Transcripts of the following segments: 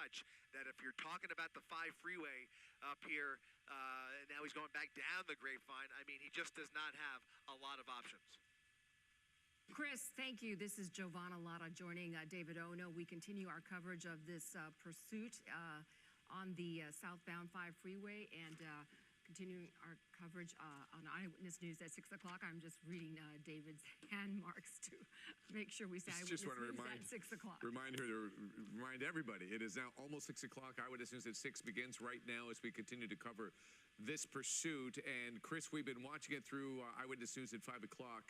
much that if you're talking about the 5 freeway up here, and now he's going back down the Grapevine, I mean, he just does not have a lot of options. Chris, thank you. This is Giovanna Lotta joining David Ono. We continue our coverage of this pursuit on the southbound 5 freeway, and continuing our coverage on Eyewitness News at 6 o'clock. I'm just reading David's hand marks to make sure we say Eyewitness News at 6 o'clock. Remind everybody, it is now almost 6 o'clock. Eyewitness News at 6 begins right now as we continue to cover this pursuit. And Chris, we've been watching it through Eyewitness News at 5 o'clock.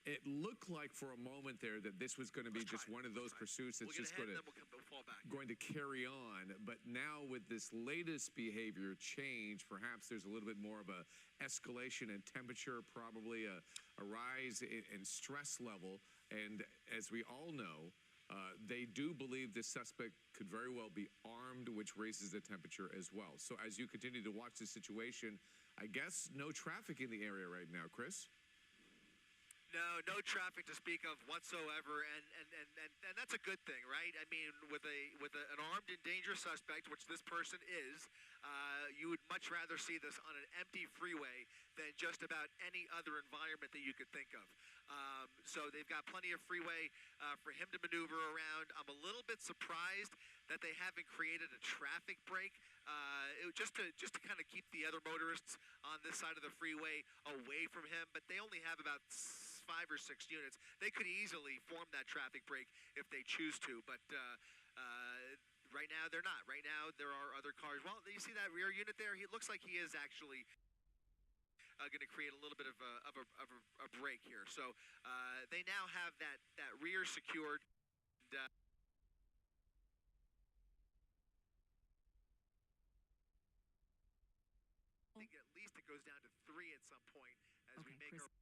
It looked like for a moment there that this was going to be just one of those pursuits that's just going to carry on. But now with this latest behavior change, perhaps there's a little bit more of a escalation in temperature, probably a rise in stress level. And as we all know, they do believe this suspect could very well be armed, which raises the temperature as well. So as you continue to watch the situation, I guess no traffic in the area right now, Chris? No traffic to speak of whatsoever, and that's a good thing, right? I mean, with an armed and dangerous suspect, which this person is, you would much rather see this on an empty freeway than just about any other environment that you could think of. So they've got plenty of freeway for him to maneuver around. I'm a little bit surprised that they haven't created a traffic break, just to kind of keep the other motorists on this side of the freeway away from him. But they only have about 5 or 6 units. They could easily form that traffic break if they choose to, but right now they're not. Right now there are other cars. Well, you see that rear unit there? He looks like he is actually going to create a little bit of a break here. So they now have that rear secured. And, I think at least it goes down to 3 at some point as we make Chris. our.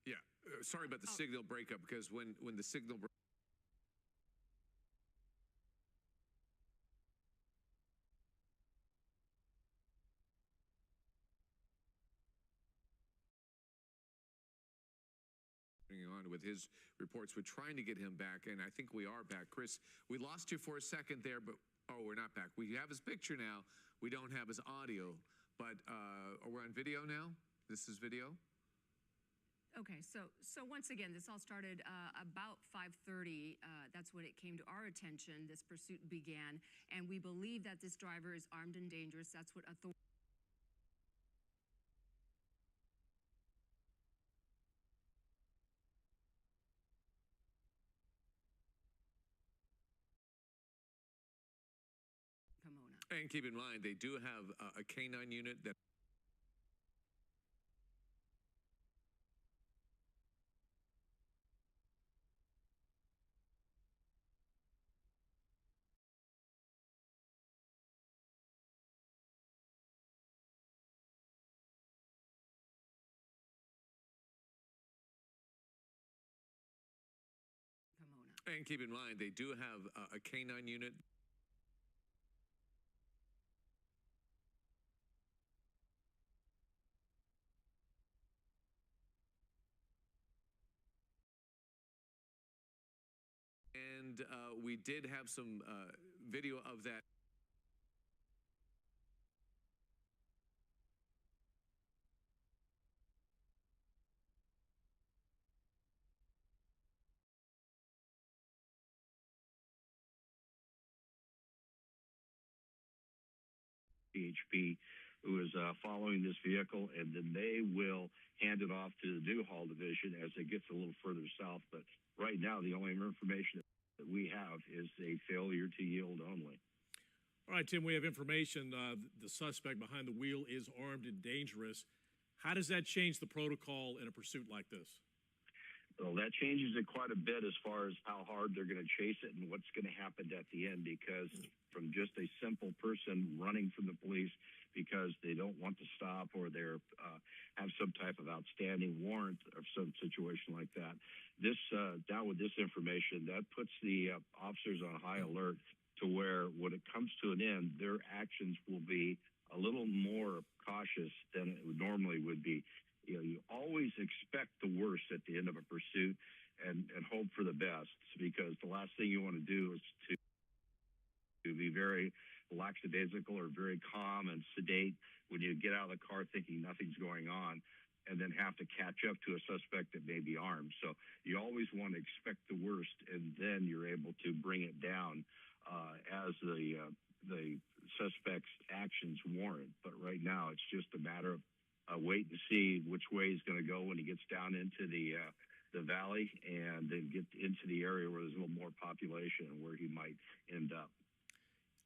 Yeah, sorry about the signal breakup, because when the signal on with his reports, we're trying to get him back, and I think we are back. Chris, we lost you for a second there, but we're not back. We have his picture now. We don't have his audio, but are we on video now? This is video. Okay, so once again, this all started about 5:30. That's when it came to our attention. This pursuit began, and we believe that this driver is armed and dangerous. That's what authorities. Pomona. And keep in mind, they do have a K9 unit that. Pomona. And keep in mind, they do have a K9 unit. And we did have some video of that. PHP, who is following this vehicle, and then they will hand it off to the Newhall division as it gets a little further south. But right now, the only information that we have is a failure to yield only. All right, Tim, we have information. The suspect behind the wheel is armed and dangerous. How does that change the protocol in a pursuit like this? Well, that changes it quite a bit as far as how hard they're going to chase it and what's going to happen at the end, because from just a simple person running from the police because they don't want to stop or they're have some type of outstanding warrant or some situation like that. This now with this information, that puts the officers on high alert to where when it comes to an end, their actions will be a little more cautious than it normally would be. you always expect the worst at the end of a pursuit and hope for the best, because the last thing you want to do is to be very lackadaisical or very calm and sedate when you get out of the car thinking nothing's going on, and then have to catch up to a suspect that may be armed. So you always want to expect the worst, and then you're able to bring it down as the suspect's actions warrant. But right now, it's just a matter of wait and see which way he's going to go when he gets down into the valley, and then get into the area where there's a little more population and where he might end up.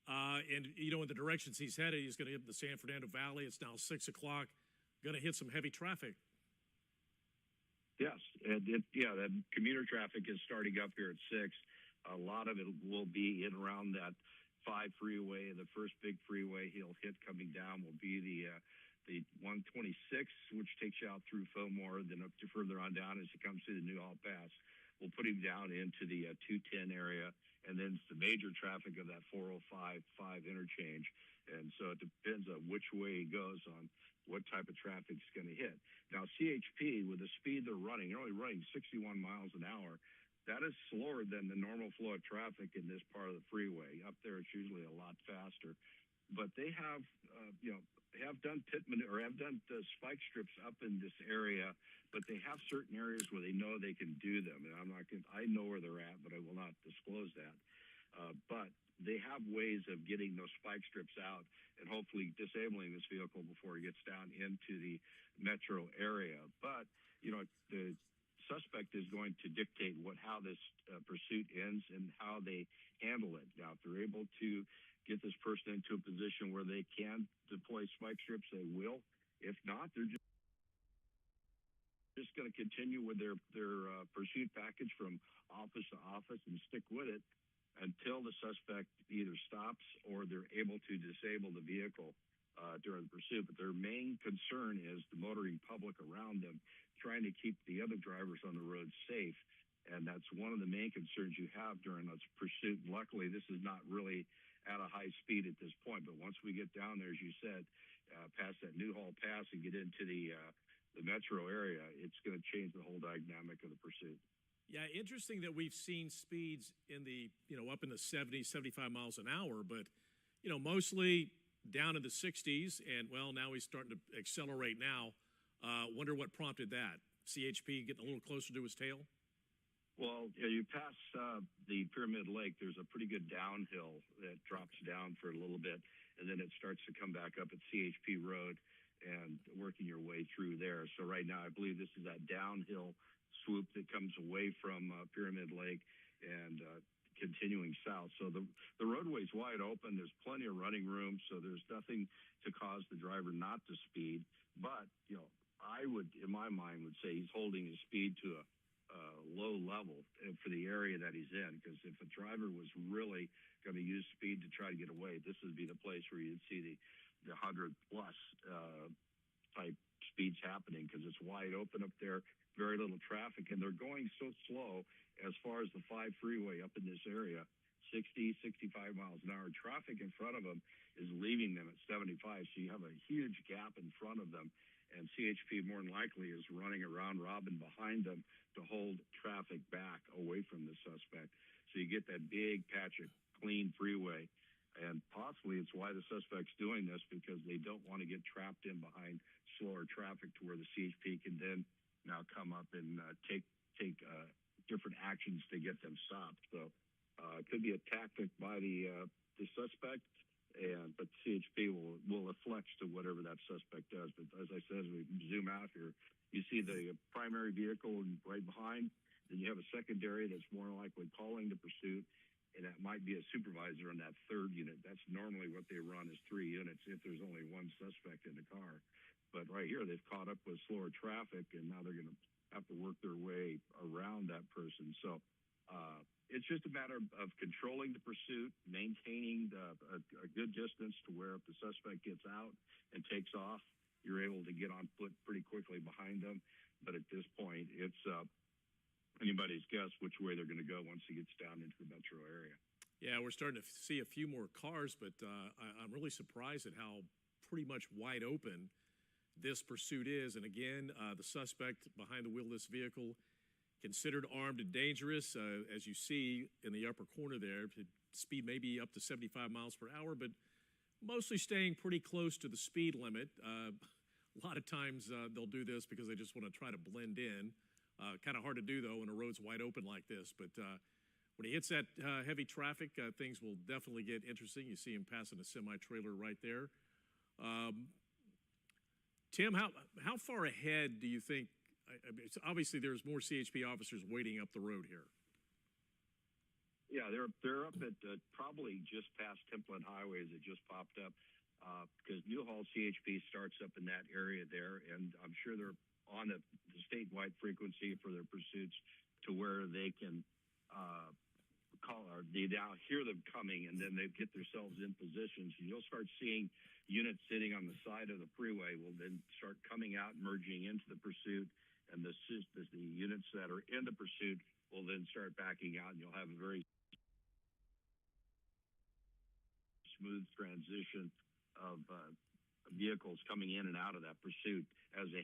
And, in the directions he's headed, he's going to hit the San Fernando Valley. It's now 6 o'clock. Going to hit some heavy traffic. Yes, and that commuter traffic is starting up here at 6. A lot of it will be in around that 5 freeway. The first big freeway he'll hit coming down will be the 126, which takes you out through Fillmore, then up to further on down as he comes through the Newhall Pass. We'll put him down into the 210 area, and then it's the major traffic of that 405 interchange. And so it depends on which way he goes on what type of traffic is going to hit. Now, CHP, with the speed they're only running 61 miles an hour. That is slower than the normal flow of traffic in this part of the freeway. Up there, it's usually a lot faster. But they have, have done spike strips up in this area, but they have certain areas where they know they can do them. And I know where they're at, but I will not disclose that. But they have ways of getting those spike strips out and hopefully disabling this vehicle before it gets down into the metro area. But, the suspect is going to dictate how this pursuit ends and how they handle it. Now, if they're able to get this person into a position where they can deploy spike strips, they will. If not, they're just going to continue with their pursuit package from office to office and stick with it until the suspect either stops or they're able to disable the vehicle during the pursuit. But their main concern is the motoring public around them, trying to keep the other drivers on the road safe. And that's one of the main concerns you have during this pursuit. And luckily, this is not really at a high speed at this point. But once we get down there, as you said, past that Newhall Pass and get into the metro area, it's going to change the whole dynamic of the pursuit. Yeah, interesting that we've seen speeds in the, up in the 70, 75 miles an hour, but, mostly down in the 60s. And, now he's starting to accelerate now. Wonder what prompted that? CHP getting a little closer to his tail? Well, you pass the Pyramid Lake, there's a pretty good downhill that drops down for a little bit, and then it starts to come back up at CHP Road and working your way through there. So right now, I believe this is that downhill swoop that comes away from Pyramid Lake and continuing south. So the roadway's wide open. There's plenty of running room, so there's nothing to cause the driver not to speed. But, I would, in my mind, would say he's holding his speed to a low level for the area that he's in, because if a driver was really going to use speed to try to get away, this would be the place where you'd see the 100 plus type speeds happening, because it's wide open up there, very little traffic, and they're going so slow as far as the 5 freeway up in this area, 60, 65 miles an hour. Traffic in front of them is leaving them at 75, so you have a huge gap in front of them. And CHP more than likely is running around robin behind them to hold traffic back away from the suspect. So you get that big patch of clean freeway. And possibly it's why the suspect's doing this, because they don't want to get trapped in behind slower traffic to where the CHP can then now come up and take different actions to get them stopped. So it could be a tactic by the suspect. But CHP will flex to whatever that suspect does. But as I said, as we zoom out here, you see the primary vehicle right behind. Then you have a secondary that's more likely calling the pursuit, and that might be a supervisor in that third unit. That's normally what they run, is 3 units if there's only one suspect in the car. But right here, they've caught up with slower traffic, and now they're going to have to work their way around that person. So it's just a matter of controlling the pursuit, maintaining a good distance to where if the suspect gets out and takes off, you're able to get on foot pretty quickly behind them. But at this point, it's anybody's guess which way they're going to go once he gets down into the metro area. Yeah, we're starting to see a few more cars, but I'm really surprised at how pretty much wide open this pursuit is. And again, the suspect behind the wheel of this vehicle, considered armed and dangerous. As you see in the upper corner there, speed may be up to 75 miles per hour, but mostly staying pretty close to the speed limit. A lot of times they'll do this because they just want to try to blend in. Kind of hard to do, though, when a road's wide open like this. But when he hits that heavy traffic, things will definitely get interesting. You see him passing a semi-trailer right there. Tim, how far ahead do you think? Obviously, there's more CHP officers waiting up the road here. Yeah, they're up at probably just past Templin Highway as it just popped up, because Newhall CHP starts up in that area there, and I'm sure they're on the statewide frequency for their pursuits to where they can call, or they now hear them coming, and then they get themselves in positions. And you'll start seeing units sitting on the side of the freeway will then start coming out, merging into the pursuit, and the units that are in the pursuit will then start backing out, and you'll have a very smooth transition of vehicles coming in and out of that pursuit as a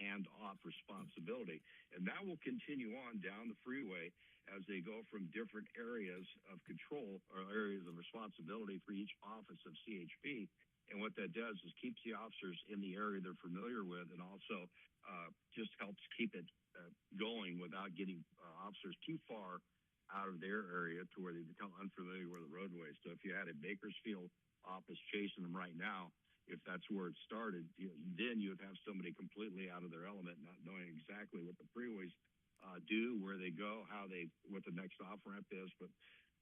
hand-off responsibility. And that will continue on down the freeway as they go from different areas of control or areas of responsibility for each office of CHP. And what that does is keeps the officers in the area they're familiar with, and also just helps keep it going without getting officers too far out of their area to where they become unfamiliar with the roadways. So if you had a Bakersfield office chasing them right now, if that's where it started, then you would have somebody completely out of their element, not knowing exactly what the freeways do, where they go, what the next off-ramp is. But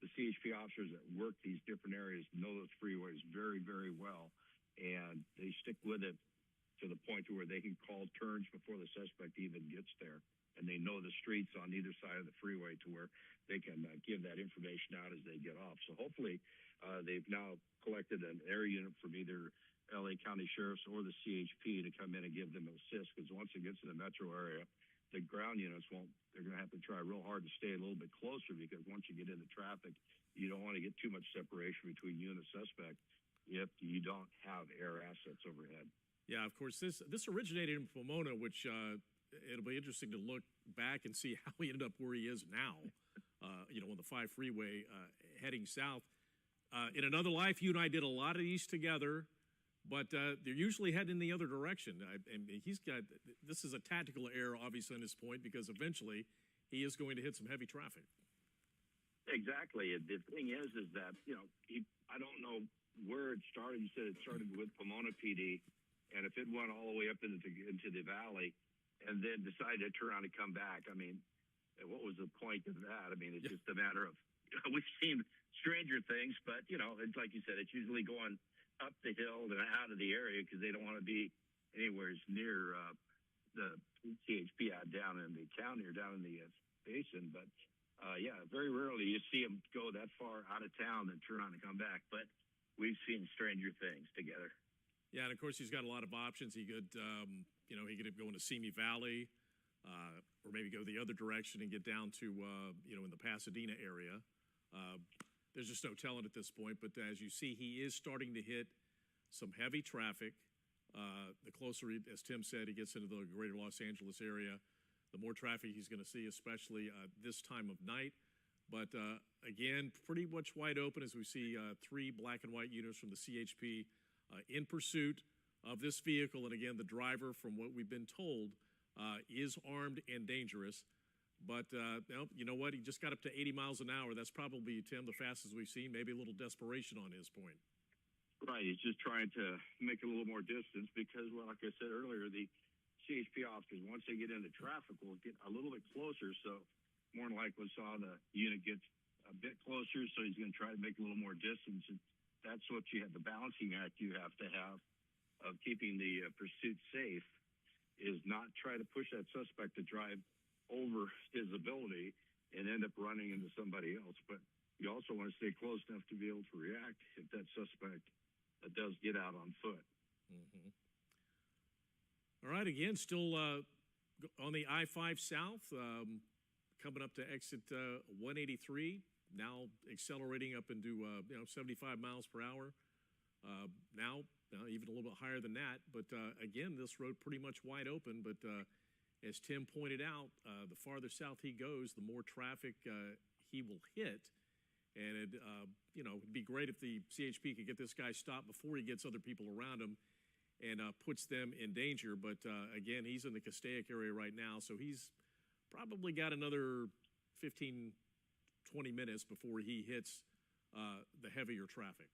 the CHP officers that work these different areas know those freeways very, very well, and they stick with it to the point to where they can call turns before the suspect even gets there. And they know the streets on either side of the freeway to where they can give that information out as they get off. So hopefully they've now collected an area unit from either LA County Sheriff's or the CHP to come in and give them assist, because once it gets to the metro area, the ground units they're going to have to try real hard to stay a little bit closer, because once you get into traffic, you don't want to get too much separation between you and the suspect if you don't have air assets overhead. Yeah, of course, this originated in Pomona, which it'll be interesting to look back and see how he ended up where he is now, on the 5 freeway heading south. In another life, you and I did a lot of these together, but they're usually heading in the other direction. And this is a tactical error, obviously, on this point, because eventually he is going to hit some heavy traffic. Exactly. The thing is that, I don't know where it started. You said it started with Pomona PD, and if it went all the way up into the valley and then decided to turn around and come back, I mean, what was the point of that? I mean, it's just a matter of, we've seen stranger things, but, it's like you said, it's usually going up the hill and out of the area because they don't want to be anywhere near the CHP down in the county or down in the basin. But, very rarely you see them go that far out of town and turn on and come back. But we've seen stranger things together. Yeah, and of course he's got a lot of options. He could, he could go into Simi Valley, or maybe go the other direction and get down to, in the Pasadena area. There's just no telling at this point. But as you see, he is starting to hit some heavy traffic. The closer, as Tim said, he gets into the greater Los Angeles area, the more traffic he's going to see, especially this time of night. But again, pretty much wide open as we see 3 black and white units from the CHP in pursuit of this vehicle. And again, the driver, from what we've been told, is armed and dangerous. But you know what? He just got up to 80 miles an hour. That's probably, Tim, the fastest we've seen. Maybe a little desperation on his point. Right. He's just trying to make a little more distance because, well, like I said earlier, the CHP officers, once they get into traffic, will get a little bit closer. So more than likely saw the unit get a bit closer, so he's going to try to make a little more distance. And that's what you have, the balancing act you have to have of keeping the pursuit safe, is not try to push that suspect to drive over his ability and end up running into somebody else. But you also want to stay close enough to be able to react if that suspect does get out on foot. Mm-hmm. All right, again, still on the I-5 South, coming up to exit 183, now accelerating up into 75 miles per hour. Now even a little bit higher than that. But again, this road pretty much wide open. But as Tim pointed out, the farther south he goes, the more traffic he will hit. And it, it'd be great if the CHP could get this guy stopped before he gets other people around him and puts them in danger. But again, he's in the Castaic area right now, so he's probably got another 15, 20 minutes before he hits the heavier traffic.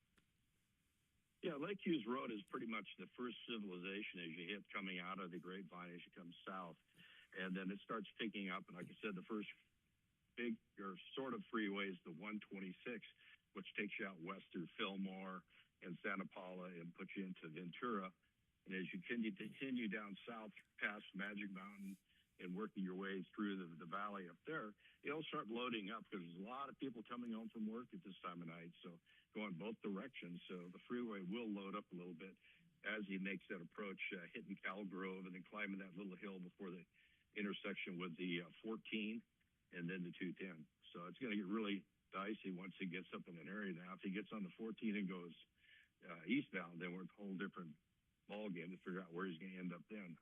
Yeah, Lake Hughes Road is pretty much the first civilization as you hit coming out of the Grapevine as you come south. And then it starts picking up. And like I said, the first big or sort of freeway is the 126, which takes you out west through Fillmore and Santa Paula and puts you into Ventura. And as you continue down south past Magic Mountain and working your way through the valley up there, it'll start loading up because there's a lot of people coming home from work at this time of night. So going both directions. So the freeway will load up a little bit as he makes that approach, hitting Cal Grove and then climbing that little hill before the intersection with the 14 and then the 210. So it's going to get really dicey once he gets up in an area. Now, if he gets on the 14 and goes eastbound, then we're a whole different ball game to figure out where he's going to end up then.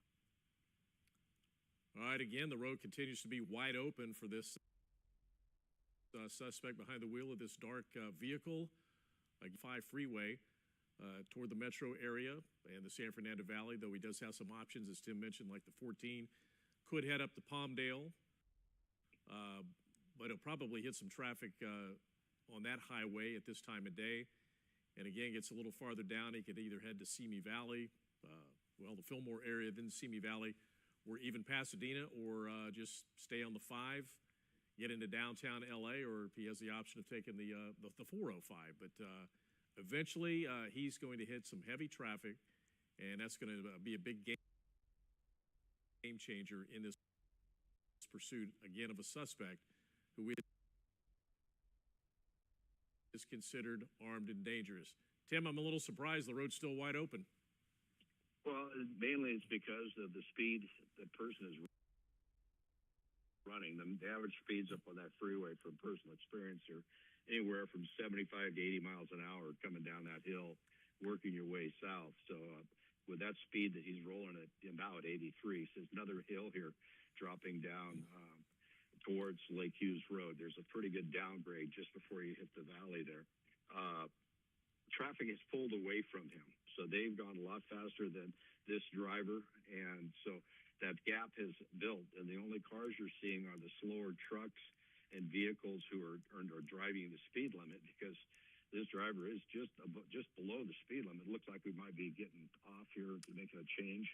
All right, again, the road continues to be wide open for this suspect behind the wheel of this dark vehicle. 5 freeway toward the metro area and the San Fernando Valley, though he does have some options, as Tim mentioned, like the 14. Could head up to Palmdale, but he'll probably hit some traffic on that highway at this time of day. And again, gets a little farther down, he could either head to Simi Valley, the Fillmore area, then Simi Valley, or even Pasadena, or just stay on the 5, get into downtown LA, or he has the option of taking the 405. But eventually, he's going to hit some heavy traffic, and that's going to be a big game changer in this pursuit, again, of a suspect who is considered armed and dangerous. Tim, I'm a little surprised the road's still wide open. Well, mainly it's because of the speed the person is running. The average speeds up on that freeway from personal experience are anywhere from 75 to 80 miles an hour coming down that hill, working your way south. So with that speed that he's rolling at now at 83, so there's another hill here dropping down towards Lake Hughes Road. There's a pretty good downgrade just before you hit the valley there. Traffic has pulled away from him. So they've gone a lot faster than this driver. And so that gap has built. And the only cars you're seeing are the slower trucks and vehicles who are driving the speed limit, because this driver is just below the speed limit. It looks like we might be getting off here to make a change.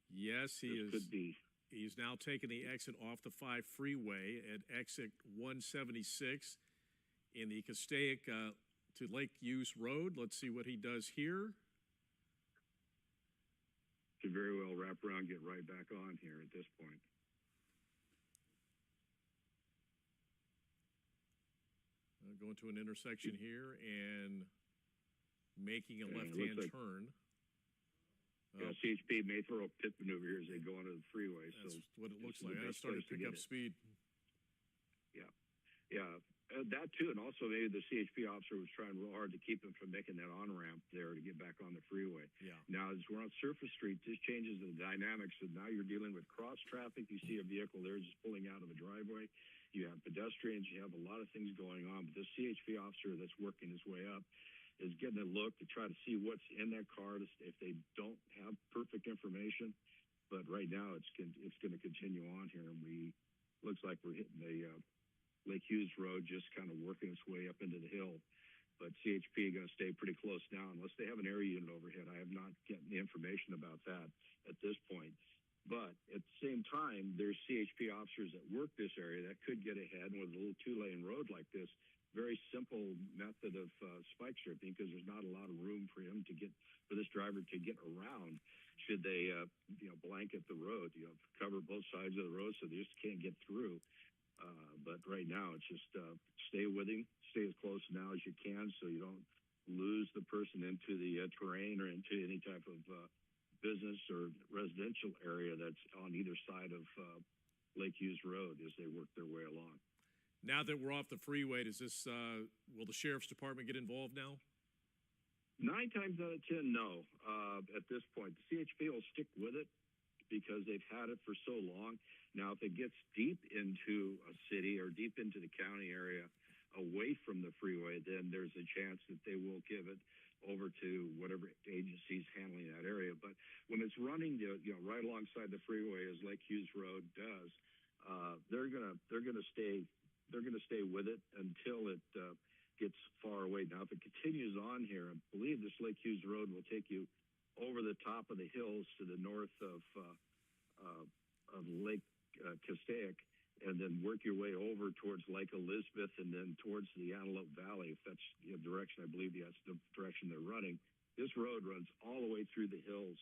Yes, he is. Could be. He's now taking the exit off the 5 freeway at exit 176 in the Castaic to Lake Hughes Road. Let's see what he does here. Could very well wrap around, get right back on here at this point. Going to an intersection here and making a left-hand turn. Yeah, CHP may throw a pit maneuver here as they go onto the freeway. That's so what it looks like. I started to pick up speed. Yeah, that too, and also maybe the CHP officer was trying real hard to keep him from making that on-ramp there to get back on the freeway. Yeah. Now, as we're on Surface Street, this changes the dynamics. So now you're dealing with cross traffic. You see a vehicle there just pulling out of a driveway. You have pedestrians. You have a lot of things going on. But this CHP officer that's working his way up is getting a look to try to see what's in that car if they don't have perfect information. But right now, it's going to continue on here, and looks like we're hitting the Lake Hughes Road, just kind of working its way up into the hill. But CHP are going to stay pretty close now unless they have an area unit overhead. I have not gotten the information about that at this point. But at the same time, there's CHP officers that work this area that could get ahead. And with a little 2-lane road like this, very simple method of spike stripping, because there's not a lot of room for this driver to get around. Should they, blanket the road, cover both sides of the road so they just can't get through. But right now, it's just stay with him, stay as close now as you can so you don't lose the person into the terrain or into any type of business or residential area that's on either side of Lake Hughes Road as they work their way along. Now that we're off the freeway, will the Sheriff's Department get involved now? 9 times out of 10, no. At this point, the CHP will stick with it because they've had it for so long. Now, if it gets deep into a city or deep into the county area, away from the freeway, then there's a chance that they will give it over to whatever agency's handling that area. But when it's running, right alongside the freeway, as Lake Hughes Road does, they're gonna stay with it until it gets far away. Now, if it continues on here, I believe this Lake Hughes Road will take you over the top of the hills to the north of Lake Castaic, and then work your way over towards Lake Elizabeth and then towards the Antelope Valley, if that's the direction, I believe that's the direction they're running. This road runs all the way through the hills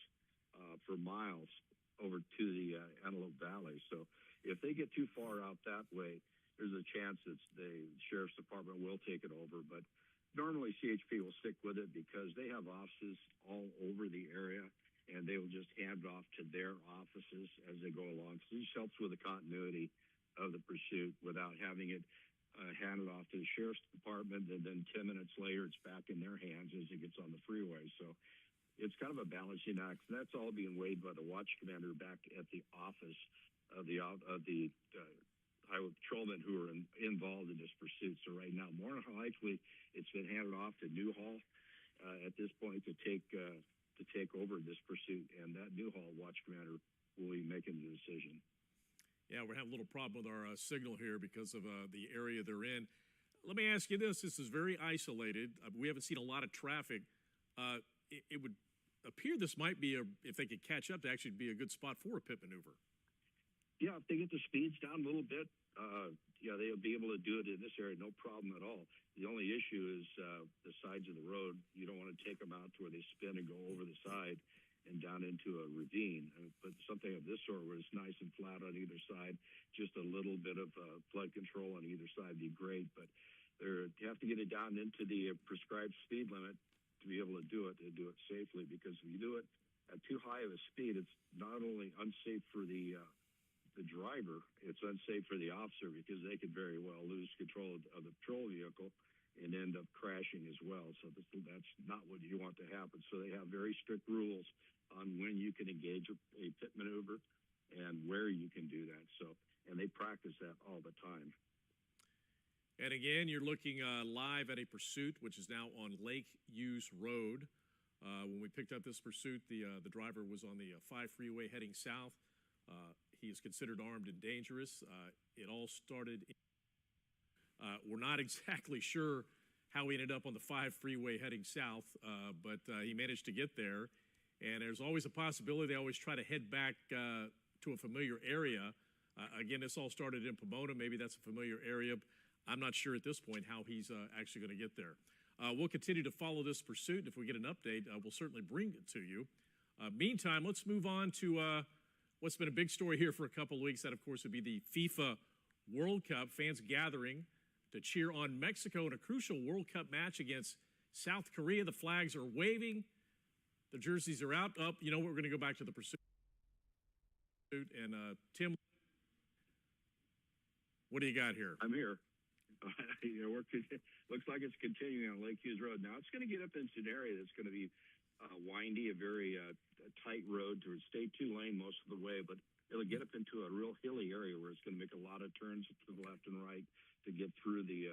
for miles over to the Antelope Valley. So if they get too far out that way, there's a chance that the Sheriff's Department will take it over. But normally CHP will stick with it because they have offices all over the area, and they will just hand it off to their offices as they go along. So this helps with the continuity of the pursuit without having it handed off to the Sheriff's Department, and then 10 minutes later it's back in their hands as it gets on the freeway. So it's kind of a balancing act, and that's all being weighed by the watch commander back at the office of the highway patrolmen who are involved in this pursuit. So right now, more than likely, it's been handed off to Newhall at this point to take over this pursuit, and that Newhall watch commander will be making the decision. Yeah, we're having a little problem with our signal here because of the area they're in. Let me ask you this. This is very isolated. We haven't seen a lot of traffic. It would appear this might be, if they could catch up, to actually be a good spot for a pit maneuver. Yeah, if they get the speeds down a little bit, they'll be able to do it in this area, no problem at all. The only issue is the sides of the road. You don't want to take them out to where they spin and go over the side and down into a ravine. But something of this sort where it's nice and flat on either side, just a little bit of flood control on either side would be great. But you have to get it down into the prescribed speed limit to be able to do it safely, because if you do it at too high of a speed, it's not only unsafe for the driver, it's unsafe for the officer, because they could very well lose control of the patrol vehicle and end up crashing as well. So that's not what you want to happen. So they have very strict rules on when you can engage a pit maneuver and where you can do that. So, and they practice that all the time. And again, you're looking live at a pursuit, which is now on Lake Hughes Road. When we picked up this pursuit, the driver was on the 5 freeway heading south. He is considered armed and dangerous. It all started. We're not exactly sure how he ended up on the 5 freeway heading south, but he managed to get there. And there's always a possibility they always try to head back to a familiar area. Again, this all started in Pomona. Maybe that's a familiar area. I'm not sure at this point how he's actually going to get there. We'll continue to follow this pursuit. And if we get an update, we'll certainly bring it to you. Meantime, let's move on to what's been a big story here for a couple of weeks. That, of course, would be the FIFA World Cup. Fans gathering to cheer on Mexico in a crucial World Cup match against South Korea. The flags are waving. The jerseys are out. Up. You know what? We're going to go back to the pursuit. And Tim, what do you got here? I'm here. Looks like it's continuing on Lake Hughes Road. Now, it's going to get up into an area that's going to be windy, a very tight road to stay 2-lane most of the way, but it'll get up into a real hilly area where it's going to make a lot of turns to the left and right to get through the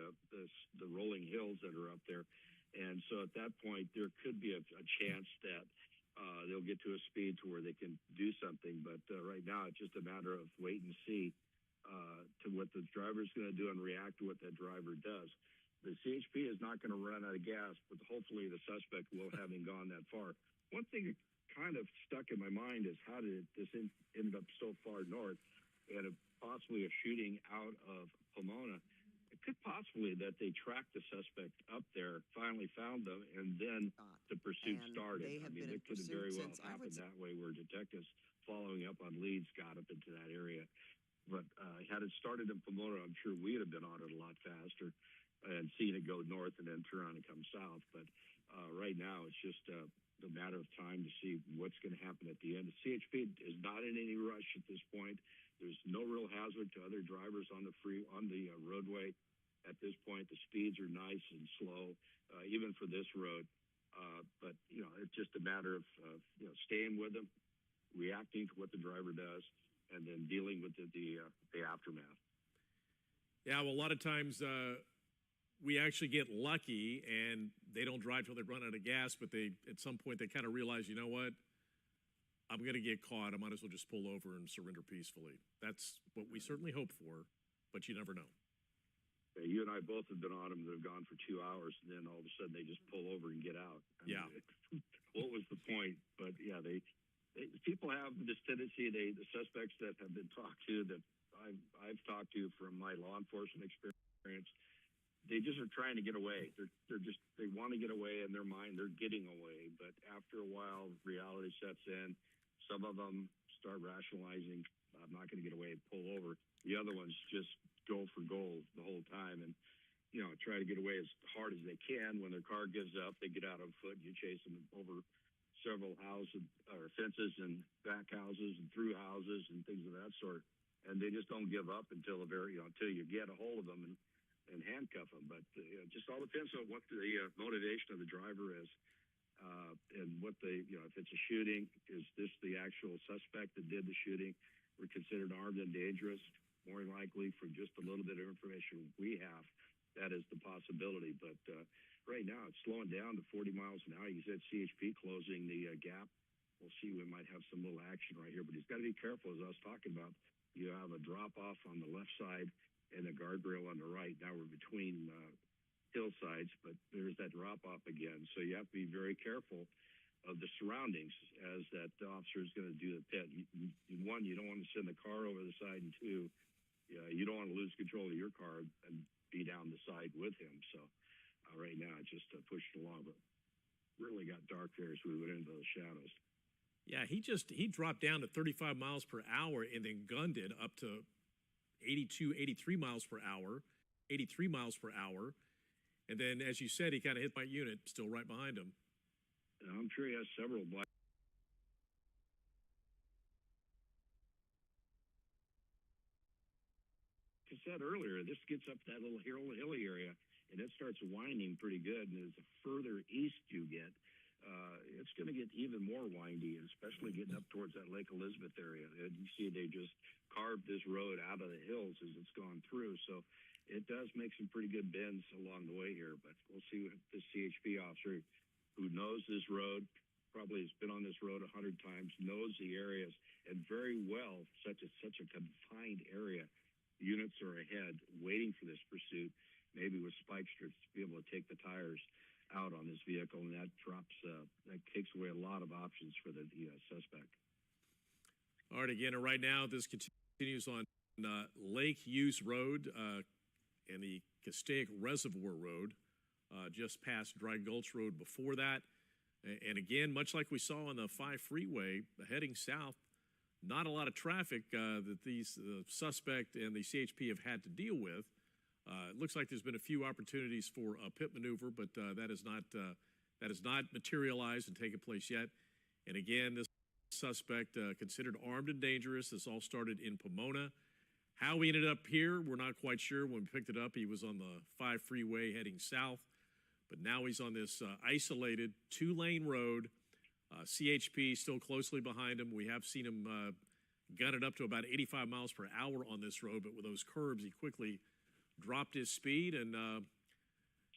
rolling hills that are up there. And so at that point, there could be a chance that they'll get to a speed to where they can do something. But right now, it's just a matter of wait and see to what the driver's going to do and react to what that driver does. The CHP is not going to run out of gas, but hopefully the suspect will, having gone that far. One thing that kind of stuck in my mind is how did this end up so far north, and possibly a shooting out of Pomona. It could possibly that they tracked the suspect up there, finally found them, and then the pursuit started. I mean, it could have very well happened that way, where detectives following up on leads got up into that area. But had it started in Pomona, I'm sure we'd have been on it a lot faster and seen it go north and then turn around and come south. But right now, it's just a matter of time to see what's going to happen at the end. The CHP is not in any rush at this point. There's no real hazard to other drivers on the roadway at this point. The speeds are nice and slow, even for this road. But it's just a matter of staying with them, reacting to what the driver does, and then dealing with the aftermath. Yeah, well, a lot of times we actually get lucky and they don't drive till they run out of gas, but at some point they kind of realize, you know what? I'm going to get caught. I might as well just pull over and surrender peacefully. That's what we certainly hope for, but you never know. Yeah, you and I both have been on them that have gone for 2 hours, and then all of a sudden they just pull over and get out. Yeah. What was the point? But yeah, people have this tendency. The suspects that have been talked to, that I've talked to from my law enforcement experience, they just are trying to get away. They want to get away in their mind. They're getting away, but after a while, reality sets in. Some of them start rationalizing, I'm not going to get away, pull over. The other ones just go for gold the whole time and, try to get away as hard as they can. When their car gives up, they get out on foot. You chase them over several houses or fences and back houses and through houses and things of that sort. And they just don't give up until until you get a hold of them and handcuff them. But just all depends on what the motivation of the driver is. And what if it's a shooting, is this the actual suspect that did the shooting? We're considered armed and dangerous. More than likely, from just a little bit of information we have, that is the possibility. But right now, it's slowing down to 40 miles an hour. You said CHP closing the gap. We'll see. We might have some little action right here, but he's got to be careful. As I was talking about, you have a drop off on the left side and a guardrail on the right. Now we're between hillsides, but there's that drop off again. So you have to be very careful of the surroundings as that officer is going to do the pit. One, you don't want to send the car over the side, and two, you don't want to lose control of your car and be down the side with him. So right now it's just pushing along, but really got dark there as we went into those shadows. Yeah, he dropped down to 35 miles per hour and then gunned it up to 82, 83 miles per hour, 83 miles per hour. And then, as you said, he kind of hit my unit, still right behind him. I'm sure he has several black. Like I said earlier, this gets up that little hilly area, and it starts winding pretty good. And as the further east you get, it's going to get even more windy, especially getting up towards that Lake Elizabeth area. And you see they just carved this road out of the hills as it's gone through. So it does make some pretty good bends along the way here. But we'll see what the CHP officer, who knows this road, probably has been on this road 100 times, knows the areas, and very well, such a confined area. Units are ahead, waiting for this pursuit, maybe with spike strips to be able to take the tires out on this vehicle, and that takes away a lot of options for the suspect. All right, again, right now this continues on Lake Hughes Road and the Castaic Reservoir Road, just past Dry Gulch Road before that. And again, much like we saw on the 5 freeway, heading south, not a lot of traffic that these suspect and the CHP have had to deal with. It looks like there's been a few opportunities for a pit maneuver, but that has not materialized and taken place yet. And again, this suspect considered armed and dangerous. This all started in Pomona. How he ended up here, we're not quite sure. When we picked it up, he was on the 5 freeway heading south, but now he's on this isolated 2-lane road. CHP still closely behind him. We have seen him gun it up to about 85 miles per hour on this road, but with those curbs, he quickly dropped his speed. And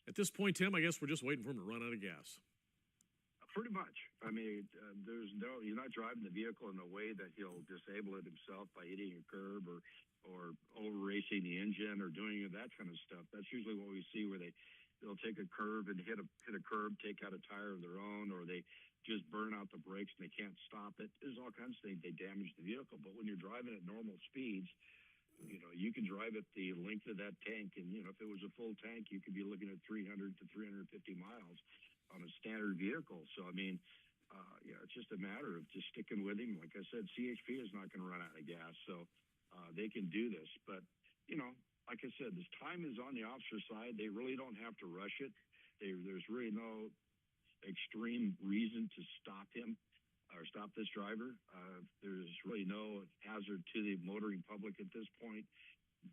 at this point, Tim, I guess we're just waiting for him to run out of gas. Pretty much. I mean, you're not driving the vehicle in a way that he'll disable it himself by hitting a curb or over racing the engine or doing that kind of stuff. That's usually what we see, where they'll take a curve and hit a curb, take out a tire of their own, or they just burn out the brakes and they can't stop it. There's all kinds of things. They damage the vehicle. But when you're driving at normal speeds, you can drive at the length of that tank. And, if it was a full tank, you could be looking at 300 to 350 miles on a standard vehicle. So, I mean, it's just a matter of just sticking with him. Like I said, CHP is not going to run out of gas. So they can do this. But, like I said, this time is on the officer's side. They really don't have to rush it. There's really no extreme reason to stop him or stop this driver. There's really no hazard to the motoring public at this point.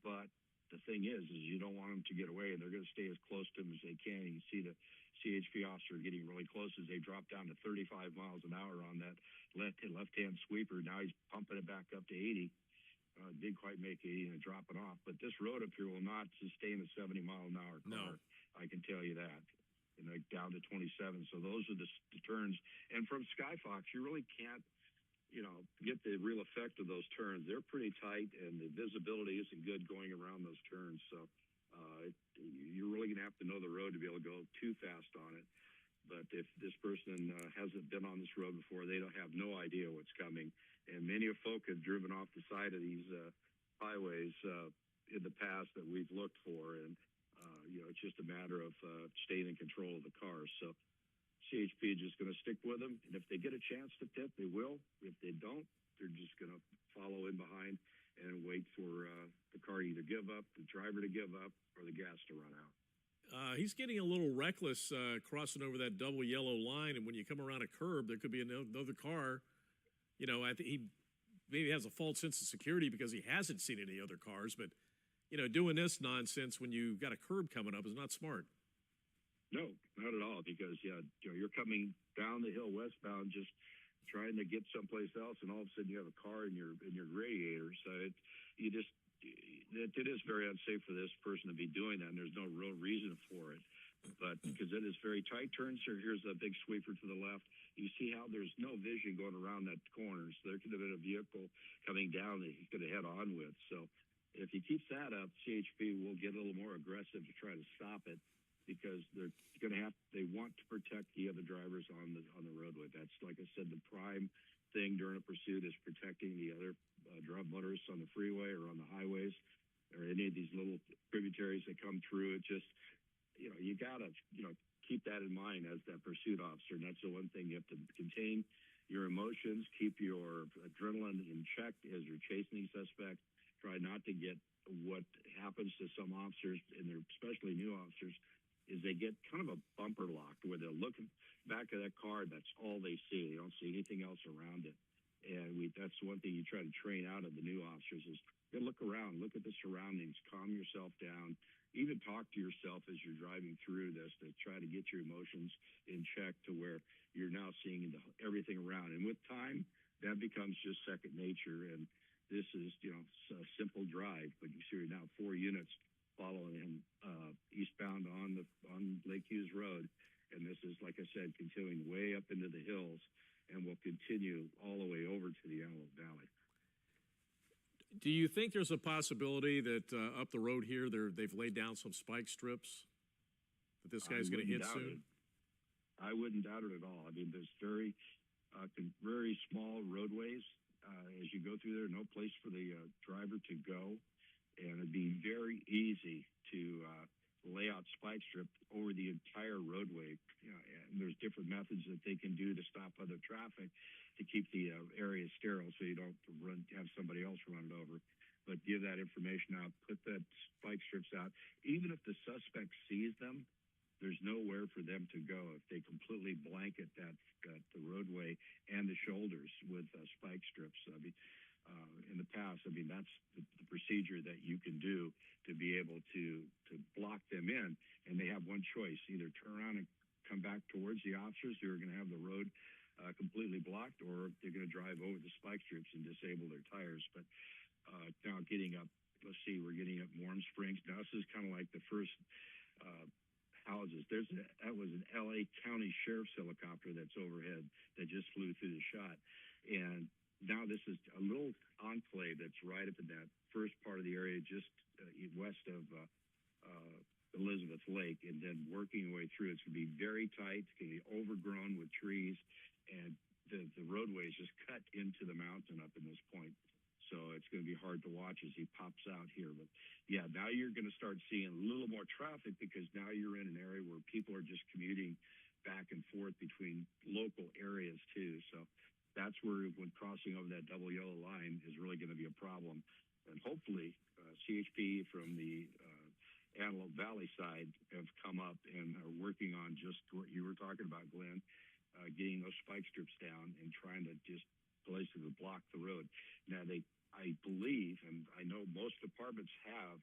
But the thing is you don't want them to get away, and they're going to stay as close to him as they can. You can see the CHP officer getting really close as they dropped down to 35 miles an hour on that left-hand sweeper. Now he's pumping it back up to 80. Didn't quite make 80 and dropping off. But this road up here will not sustain a 70-mile-an-hour car. No. I can tell you that. And like down to 27. So those are the turns. And from Skyfox, you really can't, get the real effect of those turns. They're pretty tight, and the visibility isn't good going around those turns. So you're really going to have to know the road to be able to go too fast on it. But if this person hasn't been on this road before, they don't have no idea what's coming. And many of folk have driven off the side of these highways in the past that we've looked for. And, it's just a matter of staying in control of the cars. So CHP is just going to stick with them. And if they get a chance to pit, they will. If they don't, they're just going to follow in behind and wait for the car to either give up, the driver to give up, or the gas to run out. He's getting a little reckless crossing over that double yellow line, and when you come around a curb, there could be another car. I think he maybe has a false sense of security because he hasn't seen any other cars. But doing this nonsense when you got a curb coming up is not smart. No, not at all. Because you're coming down the hill westbound, just trying to get someplace else, and all of a sudden you have a car in your radiator. So it is very unsafe for this person to be doing that, and there's no real reason for it. But because it is very tight turns, here's a big sweeper to the left. You see how there's no vision going around that corner. So there could have been a vehicle coming down that he could have head on with. So if he keeps that up, CHP will get a little more aggressive to try to stop it, because they want to protect the other drivers on the roadway. That's, like I said, the prime thing during a pursuit is protecting the other motorists on the freeway or on the highways or any of these little tributaries that come through. It just, you gotta, keep that in mind as that pursuit officer. And that's the one thing you have to contain your emotions, keep your adrenaline in check as you're chasing these suspects. Try not to get what happens to some officers, and they're especially new officers, is they get kind of a bumper lock where they're looking back at that car. That's all they see. They don't see anything else around it. And that's one thing you try to train out of the new officers is look around, look at the surroundings, calm yourself down, even talk to yourself as you're driving through this to try to get your emotions in check to where you're now seeing everything around. And with time, that becomes just second nature. And this is, a simple drive, but you see now 4 units following him eastbound on Lake Hughes Road. And this is, like I said, continuing way up into the hills and will continue all the way over to the Antelope Valley. Do you think there's a possibility that up the road here they've laid down some spike strips that this guy's going to hit soon? I wouldn't doubt it at all. I mean, there's very small roadways. As you go through there, no place for the driver to go. And it'd be very easy to lay out spike strip over the entire roadway. And there's different methods that they can do to stop other traffic to keep the area sterile so you don't have somebody else run it over. But give that information out, put that spike strips out. Even if the suspect sees them, there's nowhere for them to go if they completely blanket the roadway and the shoulders with spike strips. I mean, in the past, that's the procedure that you can do to be able to block them in. And they have one choice: either turn around and come back towards the officers who are going to have the road completely blocked, or they're going to drive over the spike strips and disable their tires. But now getting up, we're getting up Warm Springs. Now this is kind of like the first houses. That was an LA County Sheriff's helicopter that's overhead that just flew through the shot. And now this is a little enclave that's right up in that first part of the area, just west of Elizabeth Lake, and then working your way through. It's going to be very tight. It's going to be overgrown with trees, and the roadway is just cut into the mountain up in this point. So it's going to be hard to watch as he pops out here. But yeah, now you're going to start seeing a little more traffic because now you're in an area where people are just commuting back and forth between local areas too. So that's where, when crossing over that double yellow line, is really going to be a problem. And hopefully CHP from the Antelope Valley side have come up and are working on just what you were talking about, Glenn, getting those spike strips down and trying to just basically block the road. Now, I believe, and I know most departments have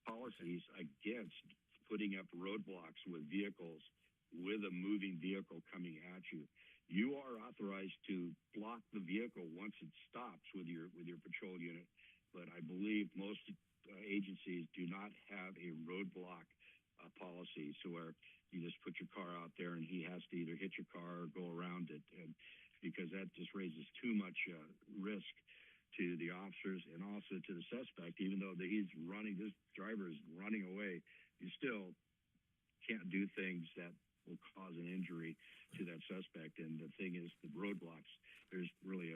policies against putting up roadblocks with vehicles, with a moving vehicle coming at you. You are authorized to block the vehicle once it stops with your patrol unit, but I believe most agencies do not have a roadblock policy, so where you just put your car out there and he has to either hit your car or go around it, and because that just raises too much risk to the officers and also to the suspect. Even though this driver is running away, you still can't do things that will cause an injury to that suspect. And the thing is, the roadblocks, there's really